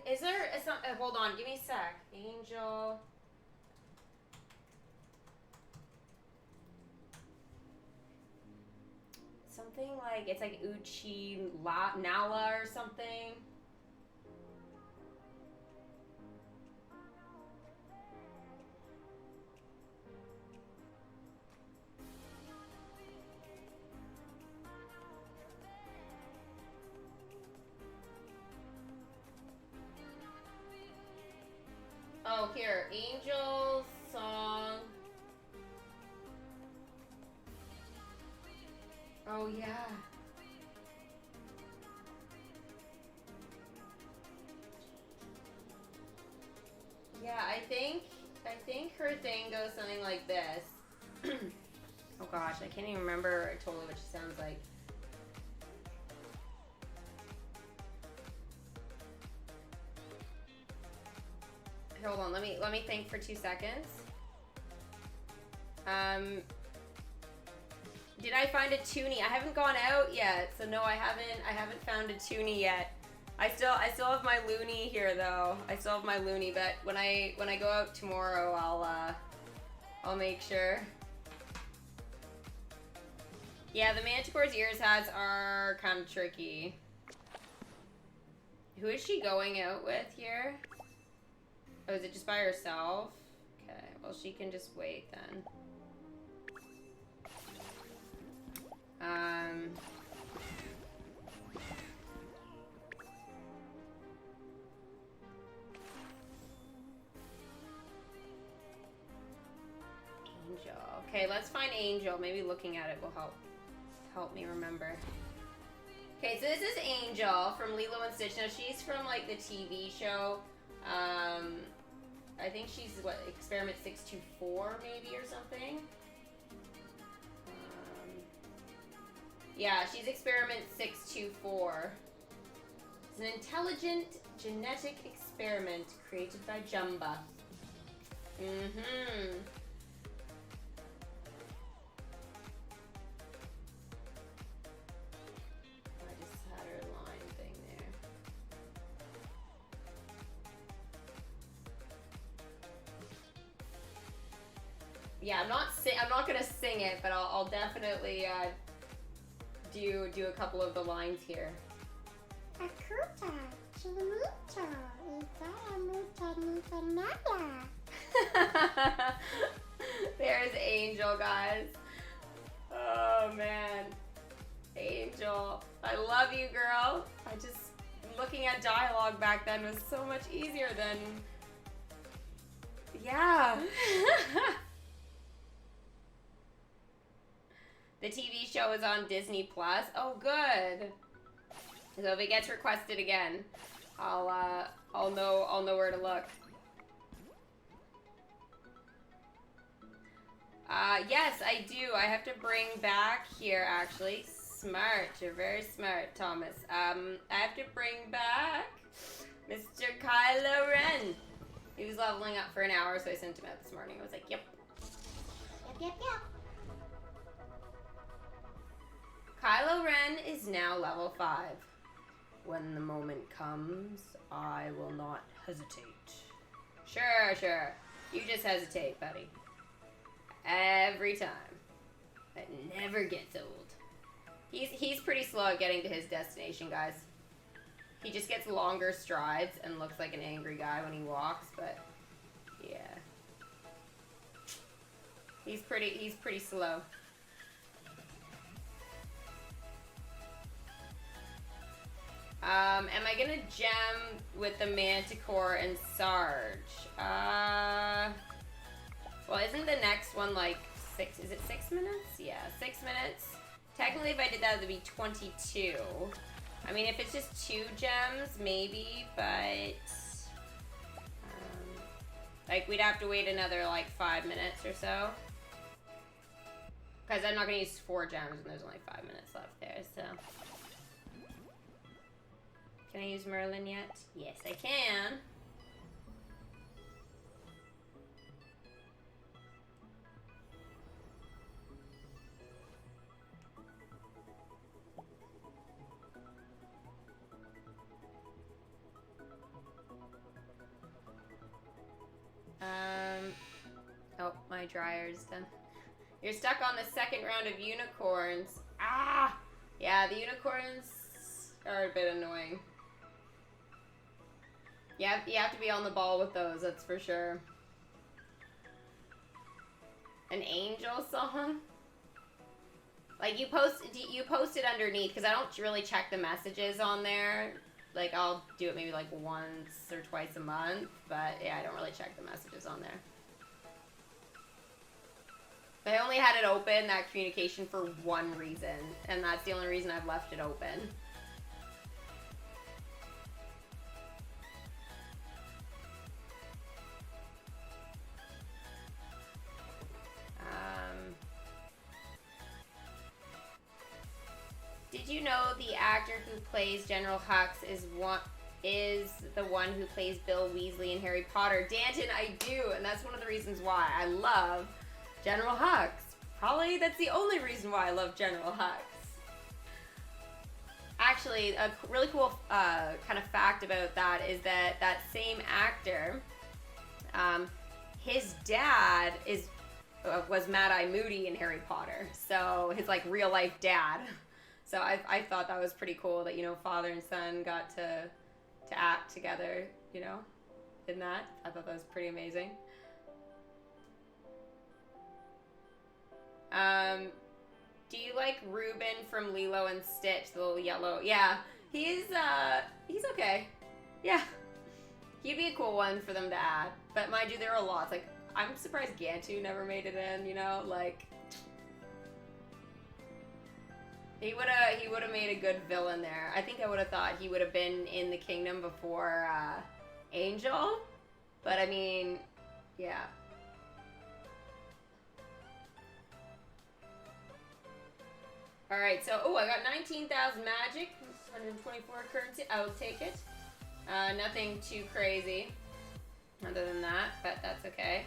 Is there? It's not. Hold on. Give me a sec. Angel. Something like, it's like Uchi Nala or something. Oh, here. Angel's song. Oh, yeah. Yeah, I think her thing goes something like this. Oh gosh, I can't even remember totally what she sounds like. Hold on, let me think for 2 seconds. Did I find a toonie? I haven't gone out yet, so no, I haven't found a toonie yet. I still have my loony here though. I still have my loony, but when I go out tomorrow, I'll make sure. Yeah, the Manticore's ears hats are kind of tricky. Who is she going out with here? Oh, is it just by herself? Okay, well she can just wait then. Angel. Okay, let's find Angel. Maybe looking at it will help me remember. Okay, so this is Angel from Lilo and Stitch. Now she's from like the TV show. I think she's what, Experiment 624 maybe or something. Yeah, she's Experiment 624. It's an intelligent genetic experiment created by Jumba. Mm-hmm. I just had her line thing there. Yeah, I'm not gonna sing it, but I'll definitely do a couple of the lines here. There's Angel, guys. Oh man, Angel. I love you, girl. I just, looking at dialogue back then was so much easier than, yeah. The TV show is on Disney Plus. Oh, good. So if it gets requested again, I'll know where to look. Yes, I do. I have to bring back here, actually. Smart. You're very smart, Thomas. I have to bring back Mr. Kylo Ren. He was leveling up for an hour, so I sent him out this morning. I was like, yep. Yep. Kylo Ren is now level 5. When the moment comes, I will not hesitate. Sure. You just hesitate, buddy. Every time. It never gets old. He's pretty slow at getting to his destination, guys. He just gets longer strides and looks like an angry guy when he walks, but yeah. He's pretty slow. Am I gonna gem with the Manticore and Sarge? Well, isn't the next one like 6? Is it 6 minutes? Yeah, 6 minutes. Technically, if I did that, it would be 22. I mean, if it's just 2 gems, maybe, but like we'd have to wait another like 5 minutes or so. Because I'm not gonna use 4 gems, and there's only 5 minutes left there. So, can I use Merlin yet? Yes, I can. Oh, my dryer's done. You're stuck on the second round of unicorns. Ah! Yeah, the unicorns are a bit annoying. You have to be on the ball with those, that's for sure. An angel song? Like, you post it underneath, because I don't really check the messages on there. Like, I'll do it maybe like once or twice a month, but yeah, I don't really check the messages on there. I only had it open, that communication, for one reason, and that's the only reason I've left it open. Did you know the actor who plays General Hux is the one who plays Bill Weasley in Harry Potter? Danton, I do, and that's one of the reasons why I love General Hux. Probably that's the only reason why I love General Hux. Actually, a really cool kind of fact about that is that that same actor, his dad was Mad-Eye Moody in Harry Potter. So his like real life dad. So I thought that was pretty cool that, you know, father and son got to act together, you know, in that. I thought that was pretty amazing. Do you like Ruben from Lilo and Stitch, the little yellow? Yeah, he's okay. Yeah, he'd be a cool one for them to add. But mind you, there are lots. Like, I'm surprised Gantu never made it in, you know, like. He would have made a good villain there. I think I would have thought he would have been in the kingdom before Angel. But I mean, yeah. Alright, so, I got 19,000 magic, 124 currency. I will take it. Nothing too crazy other than that, but that's okay.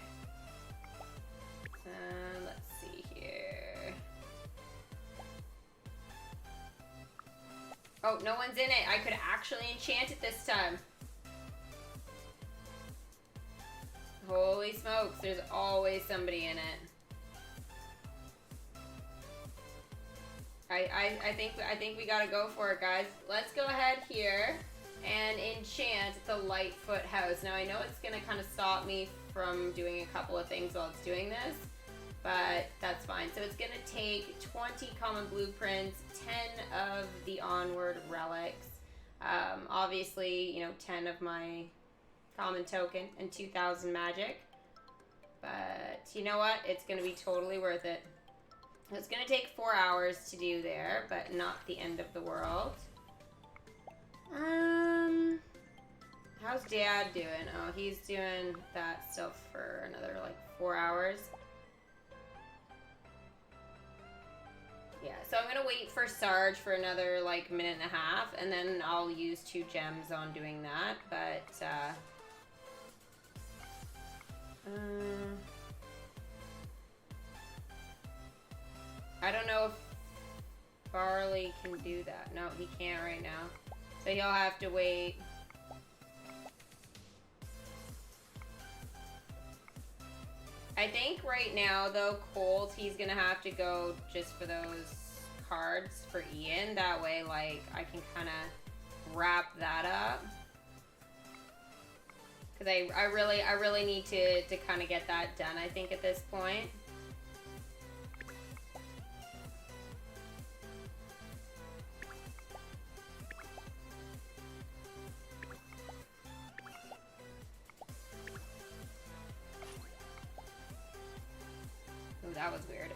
Let's see here. Oh, no one's in it. I could actually enchant it this time. Holy smokes, there's always somebody in it. I think we gotta go for it, guys. Let's go ahead here and enchant the Lightfoot house. Now I know it's gonna kind of stop me from doing a couple of things while it's doing this, but that's fine. So it's gonna take 20 common blueprints, 10 of the Onward relics, obviously, you know, 10 of my common token, and 2,000 magic. But you know what? It's gonna be totally worth it. It's gonna take 4 hours to do there, but not the end of the world. How's Dad doing? Oh, he's doing that stuff for another like 4 hours. Yeah, so I'm gonna wait for Sarge for another like minute and a half, and then I'll use 2 gems on doing that. But I don't know if Barley can do that. No, he can't right now. So he'll have to wait. I think right now, though, Colt, he's gonna have to go just for those cards for Ian. That way, like, I can kind of wrap that up. Because I really need to kind of get that done, I think, at this point. Oh, that was weird.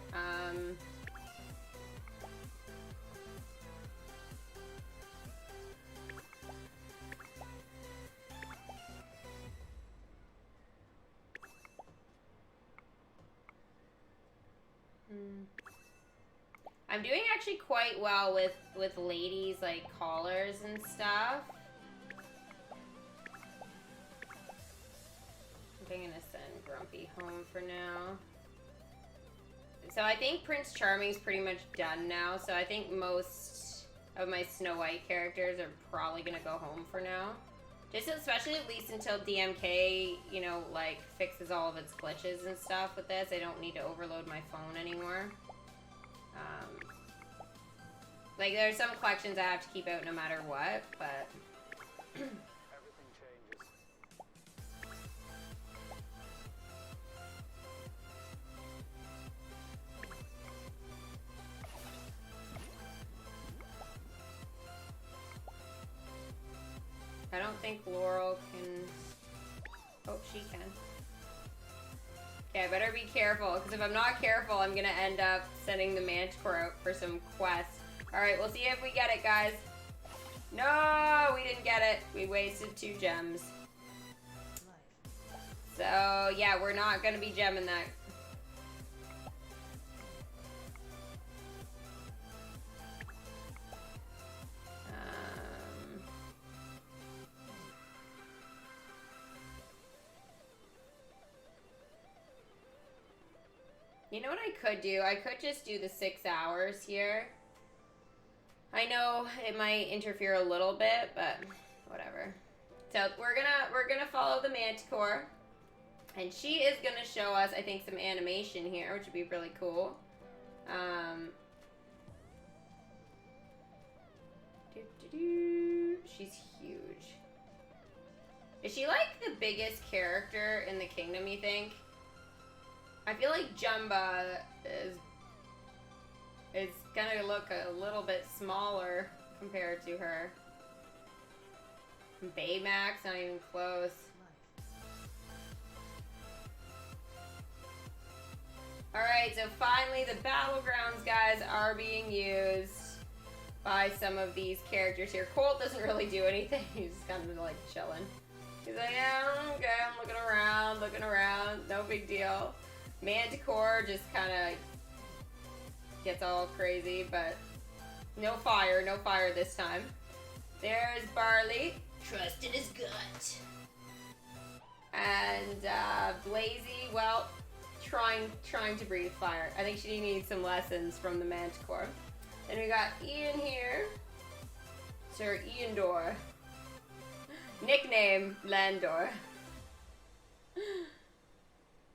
I'm doing actually quite well with ladies, like collars and stuff. I think I'm gonna send Grumpy home for now. So I think Prince Charming's pretty much done now. So I think most of my Snow White characters are probably gonna go home for now. Just especially at least until DMK, you know, like fixes all of its glitches and stuff with this. I don't need to overload my phone anymore. Like there are some collections I have to keep out no matter what, but Everything changes. I don't think Laurel can... Oh, she can. Okay, I better be careful, because if I'm not careful, I'm going to end up sending the Manticore out for some quests. Alright, we'll see if we get it, guys. No, we didn't get it. We wasted 2 gems. So, yeah, we're not going to be gemming that. You know what I could do? I could just do the 6 hours here. I know it might interfere a little bit, but whatever. So we're gonna follow the Manticore, and she is gonna show us, I think, some animation here, which would be really cool. She's huge. Is she like the biggest character in the kingdom, you think? I feel like Jumba is gonna look a little bit smaller compared to her. Baymax, not even close. Alright, so finally the battlegrounds, guys, are being used by some of these characters here. Colt doesn't really do anything. He's just kind of like chilling. He's like, yeah, okay, I'm looking around, no big deal. Manticore just kind of gets all crazy, but no fire this time. There's Barley, trust in his gut. And Blazy, well, trying to breathe fire. I think she needs some lessons from the Manticore. Then we got Ian here, Sir Iandor, nickname Landor.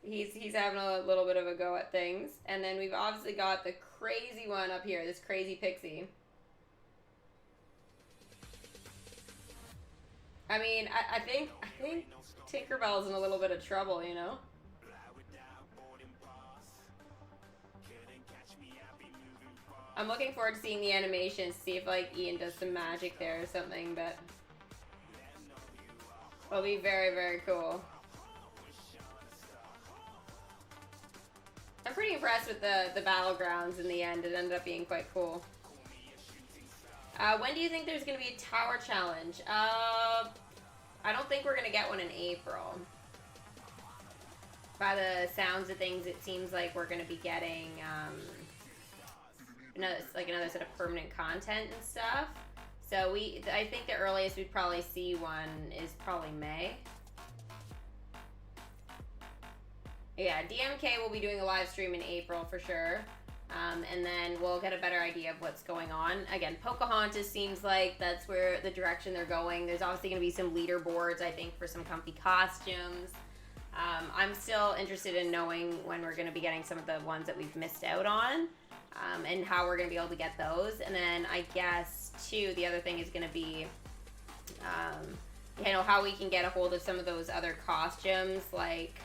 He's having a little bit of a go at things. And then we've obviously got the crazy one up here, this crazy pixie. I mean, I think Tinkerbell's in a little bit of trouble, you know? I'm looking forward to seeing the animations, see if like Ian does some magic there or something, but it'll be very, very cool. I'm pretty impressed with the battlegrounds in the end. It ended up being quite cool. When do you think there's going to be a tower challenge? I don't think we're going to get one in April. By the sounds of things, it seems like we're going to be getting another set of permanent content and stuff. So I think the earliest we'd probably see one is probably May. Yeah, DMK will be doing a live stream in April for sure. And then we'll get a better idea of what's going on. Again, Pocahontas seems like that's where the direction they're going. There's obviously going to be some leaderboards, I think, for some comfy costumes. I'm still interested in knowing when we're going to be getting some of the ones that we've missed out on, and how we're going to be able to get those. And then I guess, too, the other thing is going to be, how we can get a hold of some of those other costumes, like,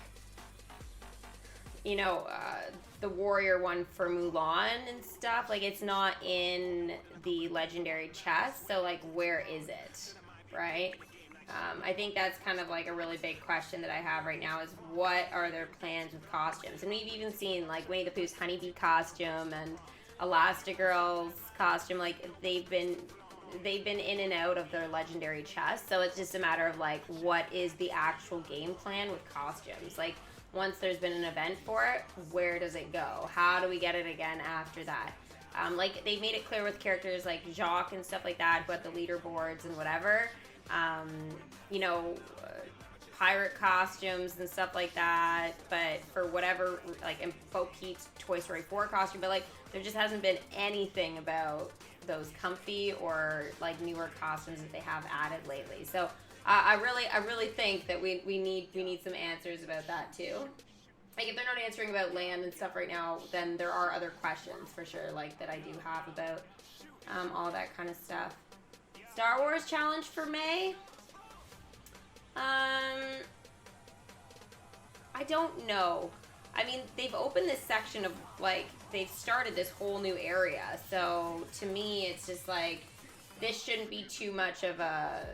the warrior one for Mulan and stuff. Like, it's not in the legendary chest, so like, where is it, right? I think that's kind of like a really big question that I have right now, is what are their plans with costumes? And we've even seen like Winnie the Pooh's honeybee costume and Elastigirl's costume. Like, they've been in and out of their legendary chest, so it's just a matter of like, what is the actual game plan with costumes? Like, once there's been an event for it, where does it go? How do we get it again after that? Like, they made it clear with characters like Jacques and stuff like that, who had the leaderboards and whatever. Pirate costumes and stuff like that. But for whatever, like, in Bo Peep's Toy Story 4 costume, but like, there just hasn't been anything about those comfy or like newer costumes that they have added lately. So I really think that we need some answers about that too. Like, if they're not answering about land and stuff right now, then there are other questions for sure, like, that I do have about all that kind of stuff. Star Wars challenge for May? I don't know. I mean, they've opened this section of, like, they've started this whole new area. So, to me, it's just like, this shouldn't be too much of a...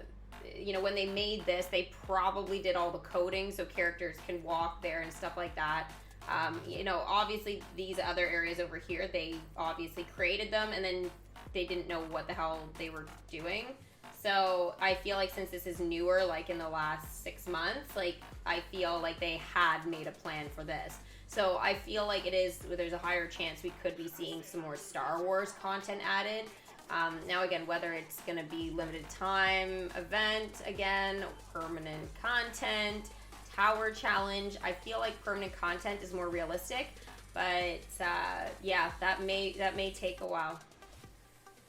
when they made this, they probably did all the coding so characters can walk there and stuff like that. Obviously these other areas over here, they obviously created them and then they didn't know what the hell they were doing. So I feel like since this is newer, like in the last 6 months, like, I feel like they had made a plan for this. So I feel like there's a higher chance we could be seeing some more Star Wars content added. Now again, whether it's going to be limited time event again, permanent content, tower challenge, I feel like permanent content is more realistic, but yeah, that may take a while.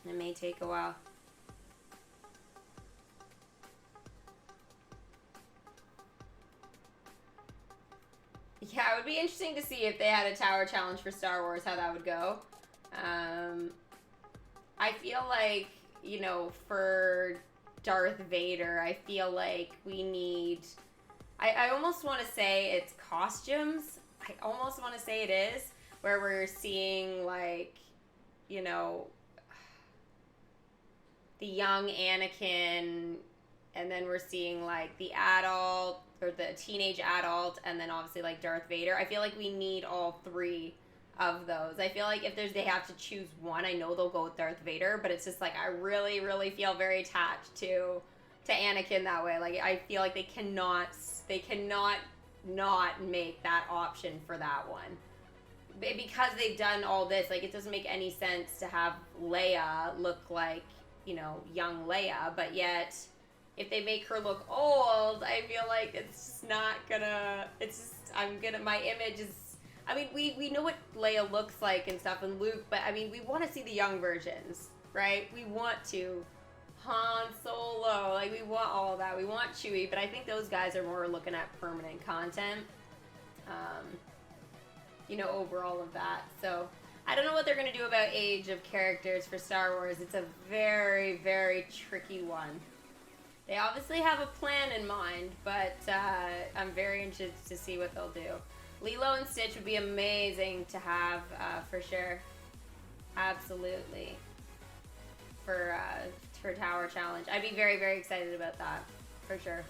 It may take a while. Yeah, it would be interesting to see if they had a tower challenge for Star Wars, how that would go. I feel like, for Darth Vader, I feel like we need... I almost want to say it's costumes. I almost want to say it is. Where we're seeing, like, the young Anakin, and then we're seeing, like, the adult, or the teenage adult, and then obviously, like, Darth Vader. I feel like we need all three of those. I feel like if they have to choose one, I know they'll go with Darth Vader, but it's just like, I really, really feel very attached to Anakin that way. Like, I feel like they cannot not make that option for that one. Because they've done all this, like, it doesn't make any sense to have Leia look like, young Leia, but yet, if they make her look old, I feel like it's just not gonna, my image is, I mean, we know what Leia looks like and stuff, and Luke, but I mean, we want to see the young versions, right? We want to. Han Solo, like, we want all of that. We want Chewie, but I think those guys are more looking at permanent content, over all of that. So, I don't know what they're going to do about age of characters for Star Wars. It's a very, very tricky one. They obviously have a plan in mind, but I'm very interested to see what they'll do. Lilo and Stitch would be amazing to have, for sure. Absolutely. For Tower Challenge. I'd be very, very excited about that. For sure.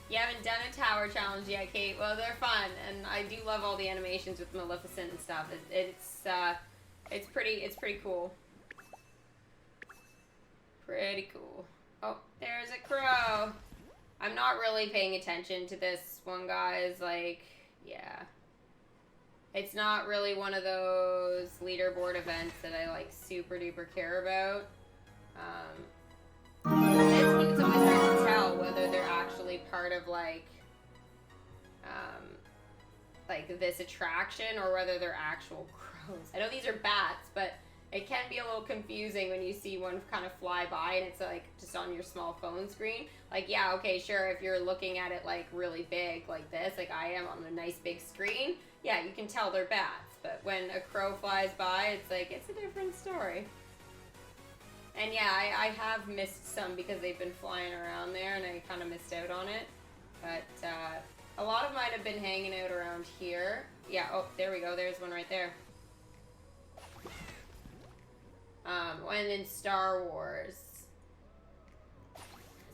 You haven't done a Tower Challenge yet, Kate. Well, they're fun, and I do love all the animations with Maleficent and stuff. It's pretty cool. Pretty cool. Oh, there's a crow. I'm not really paying attention to this one, guys. Like, yeah. It's not really one of those leaderboard events that I, like, super duper care about. This one, it's always hard to tell whether they're actually part of, like this attraction or whether they're actual crows. I know these are bats, but it can be a little confusing when you see one kind of fly by and it's like just on your small phone screen. Like, yeah, okay, sure, if you're looking at it like really big like this, like I am on a nice big screen, yeah, you can tell they're bats. But when a crow flies by, it's like, it's a different story. And yeah, I have missed some because they've been flying around there and I kind of missed out on it. But a lot of mine have been hanging out around here. Yeah, oh, there we go. There's one right there. And in Star Wars.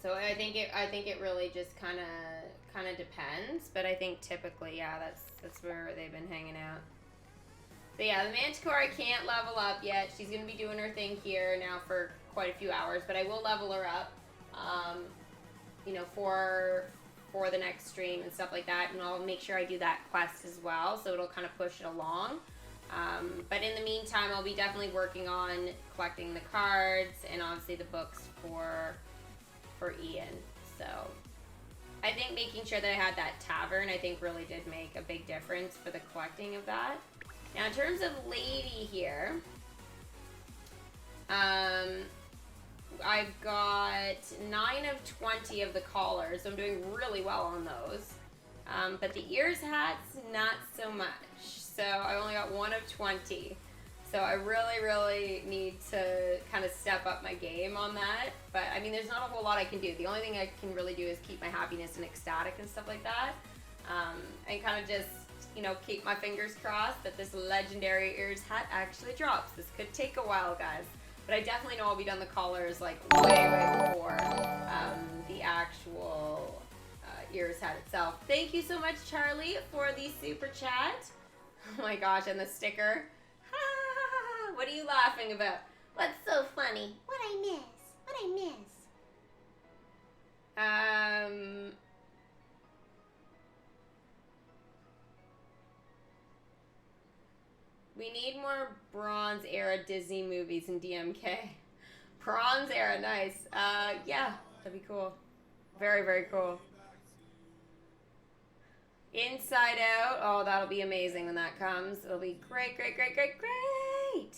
So I think it really just kind of depends. But I think typically, yeah, that's where they've been hanging out. So yeah, the Manticore I can't level up yet. She's gonna be doing her thing here now for quite a few hours, but I will level her up, you know, for the next stream and stuff like that, and I'll make sure I do that quest as well, so it'll kind of push it along. But in the meantime, I'll be definitely working on collecting the cards and obviously the books for Ian. So I think making sure that I had that tavern, I think really did make a big difference for the collecting of that. Now, in terms of Lady here, I've got 9 of 20 of the collars, so I'm doing really well on those. But the ears hats, not so much. So I only got 1 of 20. So I really, really need to kind of step up my game on that. But I mean, there's not a whole lot I can do. The only thing I can really do is keep my happiness and ecstatic and stuff like that. And kind of just, you know, keep my fingers crossed that this legendary ears hat actually drops. This could take a while, guys. But I definitely know I'll be done the collars like way before the actual ears hat itself. Thank you so much, Charlie, for the super chat. Oh my gosh, and the sticker. What are you laughing about? What's so funny? What I miss? What I miss? We need more Bronze Era Disney movies in DMK. Bronze Era, nice. Yeah, that'd be cool. Very, very cool. Inside Out, oh, that'll be amazing when that comes. It'll be great, great, great, great, great.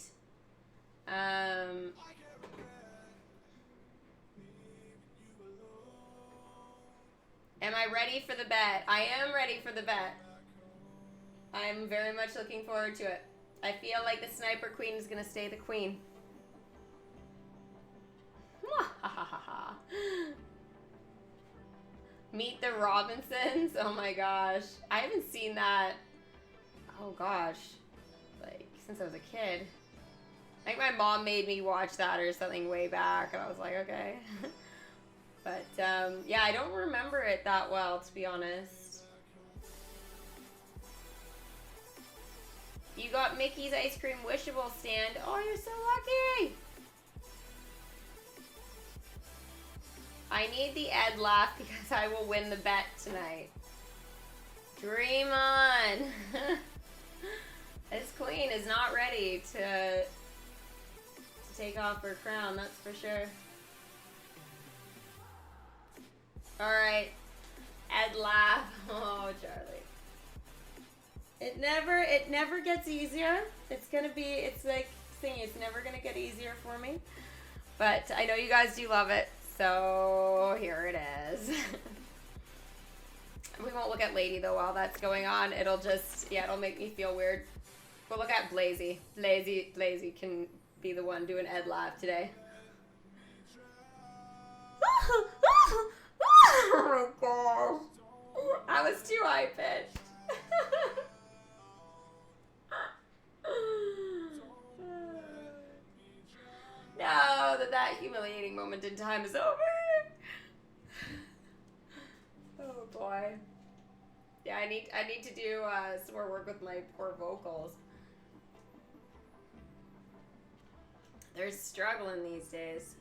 Am I ready for the bet? I am ready for the bet. I'm very much looking forward to it. I feel like the Sniper Queen is going to stay the queen. Meet the Robinsons? Oh my gosh. I haven't seen that, oh gosh, like since I was a kid. I think my mom made me watch that or something way back and I was like, okay. But yeah, I don't remember it that well, to be honest. You got Mickey's Ice Cream Wishable stand. Oh, you're so lucky. I need the Ed laugh because I will win the bet tonight. Dream on. This queen is not ready to take off her crown, that's for sure. Alright. Ed laugh. Oh, Charlie. It never gets easier. It's like singing, it's never gonna get easier for me. But I know you guys do love it, so here it is. We won't look at Lady though while that's going on. It'll just, yeah, it'll make me feel weird. We'll look at Blazy. Blazy can be the one doing Ed laugh today. Oh my gosh. I was too high pitched. No, that humiliating moment in time is over. Oh boy. Yeah, I need to do some more work with my poor vocals. They're struggling these days.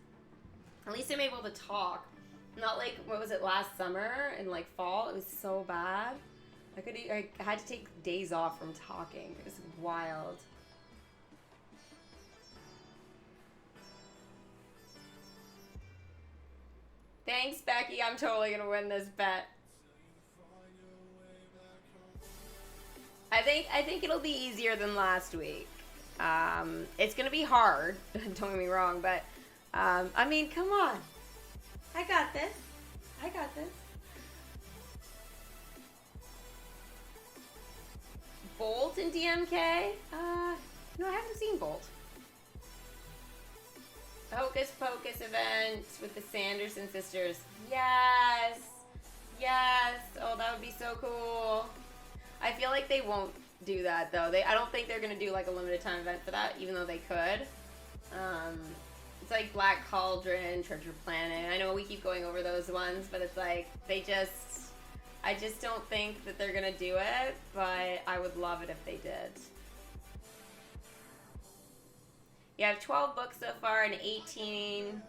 At least I'm able to talk. Not like, what was it, last summer and like fall? It was so bad. I had to take days off from talking. It was wild. Thanks, Becky. I'm totally gonna win this bet. I think it'll be easier than last week. It's gonna be hard. Don't get me wrong, but I mean, come on. I got this. I got this. Bolt in DMK? No, I haven't seen Bolt. Hocus Pocus event with the Sanderson sisters. Yes! Yes! Oh, that would be so cool. I feel like they won't do that, though. I don't think they're going to do, like, a limited time event for that, even though they could. It's like Black Cauldron, Treasure Planet. I know we keep going over those ones, but it's like, I just don't think that they're going to do it, but I would love it if they did. You have 12 books so far and 18.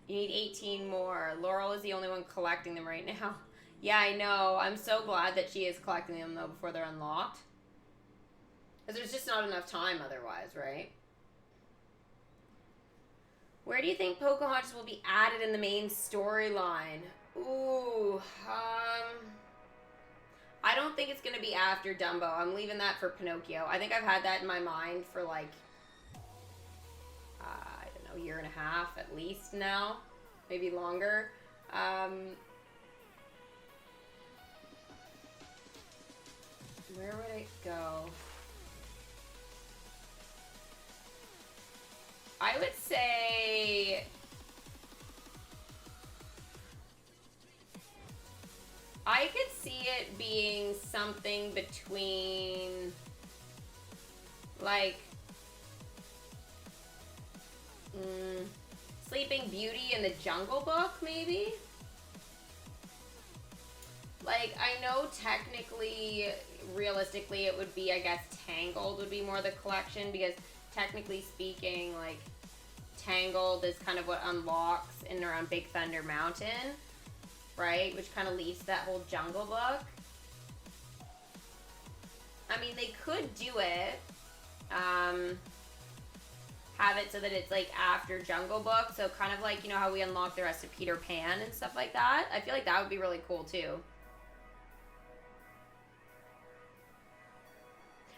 You need 18 more. Laurel is the only one collecting them right now. Yeah, I know. I'm so glad that she is collecting them, though, before they're unlocked. Because there's just not enough time otherwise, right? Where do you think Pocahontas will be added in the main storyline? Ooh, I don't think it's going to be after Dumbo. I'm leaving that for Pinocchio. I think I've had that in my mind for like, I don't know, a year and a half at least now. Maybe longer. Where would it go? I would say... I could see it being something between, like, Sleeping Beauty and the Jungle Book, maybe? Like, I know technically, realistically, it would be, I guess, Tangled would be more the collection, because technically speaking, like, Tangled is kind of what unlocks in and around Big Thunder Mountain. Right? Which kind of leads to that whole Jungle Book. I mean, they could do it. Have it so that it's, like, after Jungle Book. So kind of like, you know, how we unlock the rest of Peter Pan and stuff like that. I feel like that would be really cool, too.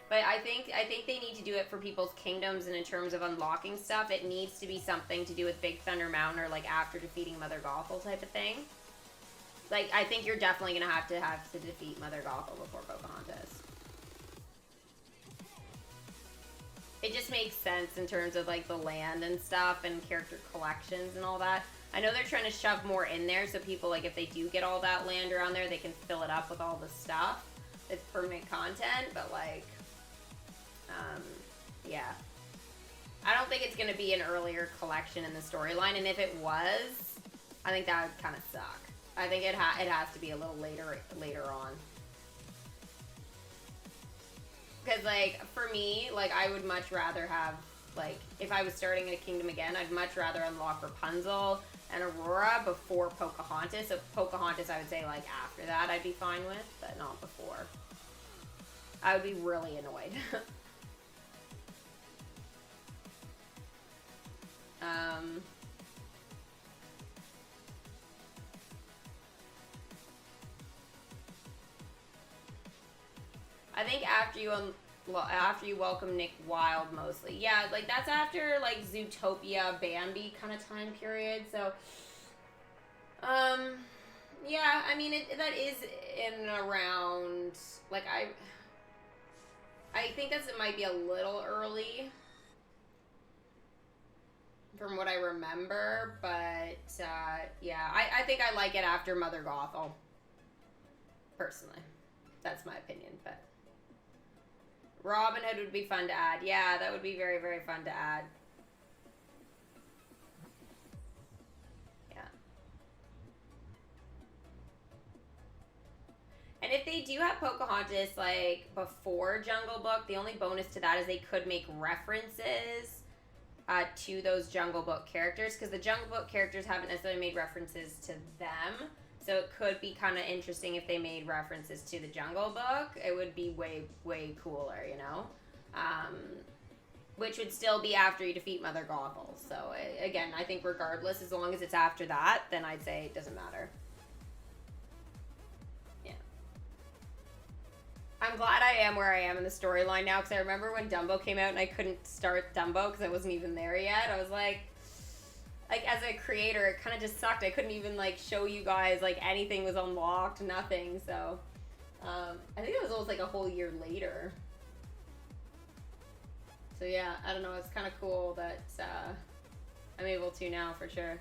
But I think they need to do it for People's Kingdoms, and in terms of unlocking stuff, it needs to be something to do with Big Thunder Mountain or, like, after defeating Mother Gothel type of thing. Like, I think you're definitely going to have to defeat Mother Gothel before Pocahontas. It just makes sense in terms of, like, the land and stuff and character collections and all that. I know they're trying to shove more in there so people, like, if they do get all that land around there, they can fill it up with all the stuff. It's permanent content, but, like, yeah. I don't think it's going to be an earlier collection in the storyline, and if it was, I think that would kind of suck. I think it has to be a little later on. Because, like, for me, like, I would much rather have, like, if I was starting a kingdom again, I'd much rather unlock Rapunzel and Aurora before Pocahontas. So Pocahontas, I would say, like, after that I'd be fine with, but not before. I would be really annoyed. I think after you welcome Nick Wilde mostly. Yeah, like that's after like Zootopia, Bambi kind of time period. So, yeah, I mean that is in and around. Like I think it might be a little early. from what I remember, but yeah, I think I like it after Mother Gothel. Personally, that's my opinion. But Robin Hood would be fun to add. Yeah, that would be very, very fun to add. Yeah. And if they do have Pocahontas like before Jungle Book, the only bonus to that is they could make references to those Jungle Book characters, because the Jungle Book characters haven't necessarily made references to them. So it could be kind of interesting if they made references to the Jungle Book. It would be way, way cooler, you know? Which would still be after you defeat Mother Gothel. So, again, I think regardless, as long as it's after that, then I'd say it doesn't matter. Yeah. I'm glad I am where I am in the storyline now, because I remember when Dumbo came out and I couldn't start Dumbo because I wasn't even there yet. I was like, as a creator, it kind of just sucked. I couldn't even, like, show you guys, like, anything was unlocked, nothing. So, I think it was almost, like, a whole year later. So, yeah, I don't know. It's kind of cool that I'm able to now, for sure.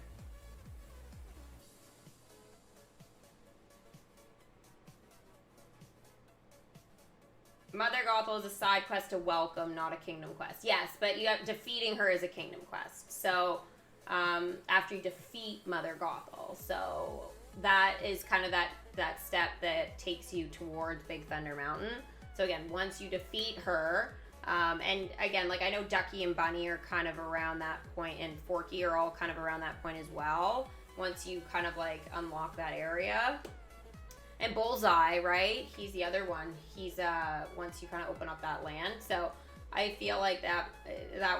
Mother Gothel is a side quest to welcome, not a kingdom quest. Yes, but defeating her is a kingdom quest. So, after you defeat Mother Gothel. So that is kind of that step that takes you towards Big Thunder Mountain. So again, once you defeat her, and again, like I know Ducky and Bunny are kind of around that point, and Forky are all kind of around that point as well. Once you kind of like unlock that area. And Bullseye, right? He's the other one. He's once you kind of open up that land. So I feel like that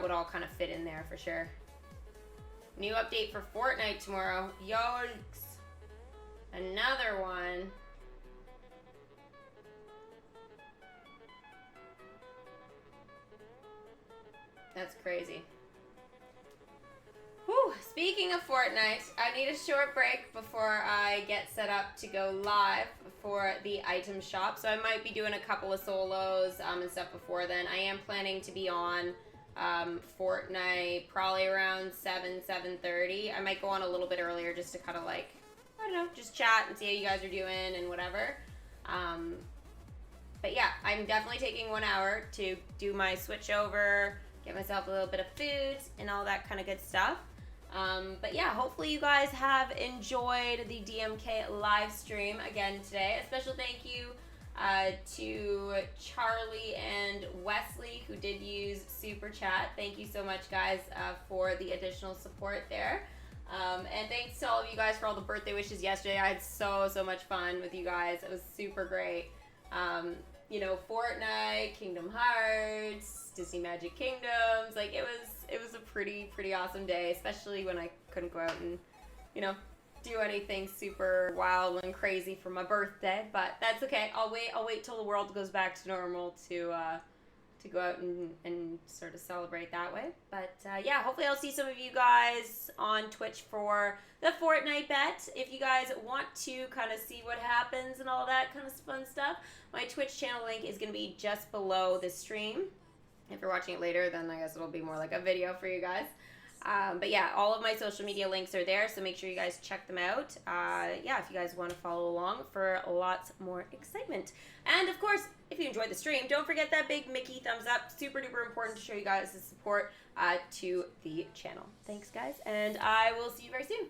would all kind of fit in there for sure. New update for Fortnite tomorrow. Yikes. Another one. That's crazy. Whew. Speaking of Fortnite, I need a short break before I get set up to go live for the item shop. So I might be doing a couple of solos and stuff before then. I am planning to be on Fortnite probably around 7:30. I might go on a little bit earlier just to kind of like, I don't know, just chat and see how you guys are doing and whatever. But yeah, I'm definitely taking 1 hour to do my switch over, get myself a little bit of food and all that kind of good stuff. But yeah, hopefully you guys have enjoyed the DMK live stream again today. A special thank you to Charlie and Wesley, who did use Super Chat. Thank you so much, guys, for the additional support there. And thanks to all of you guys for all the birthday wishes yesterday. I had so much fun with you guys. It was super great. You know, Fortnite, Kingdom Hearts, Disney Magic Kingdoms. Like, it was a pretty awesome day, especially when I couldn't go out and, you know, do anything super wild and crazy for my birthday, but that's okay. I'll wait till the world goes back to normal to go out and sort of celebrate that way. But yeah, hopefully I'll see some of you guys on Twitch for the Fortnite bet. If you guys want to kind of see what happens and all that kind of fun stuff, my Twitch channel link is going to be just below the stream. If you're watching it later, then I guess it'll be more like a video for you guys. But yeah, all of my social media links are there, so make sure you guys check them out. Yeah, if you guys want to follow along for lots more excitement. And of course, if you enjoyed the stream, don't forget that big Mickey thumbs up. Super duper important to show you guys the support to the channel. Thanks, guys, and I will see you very soon.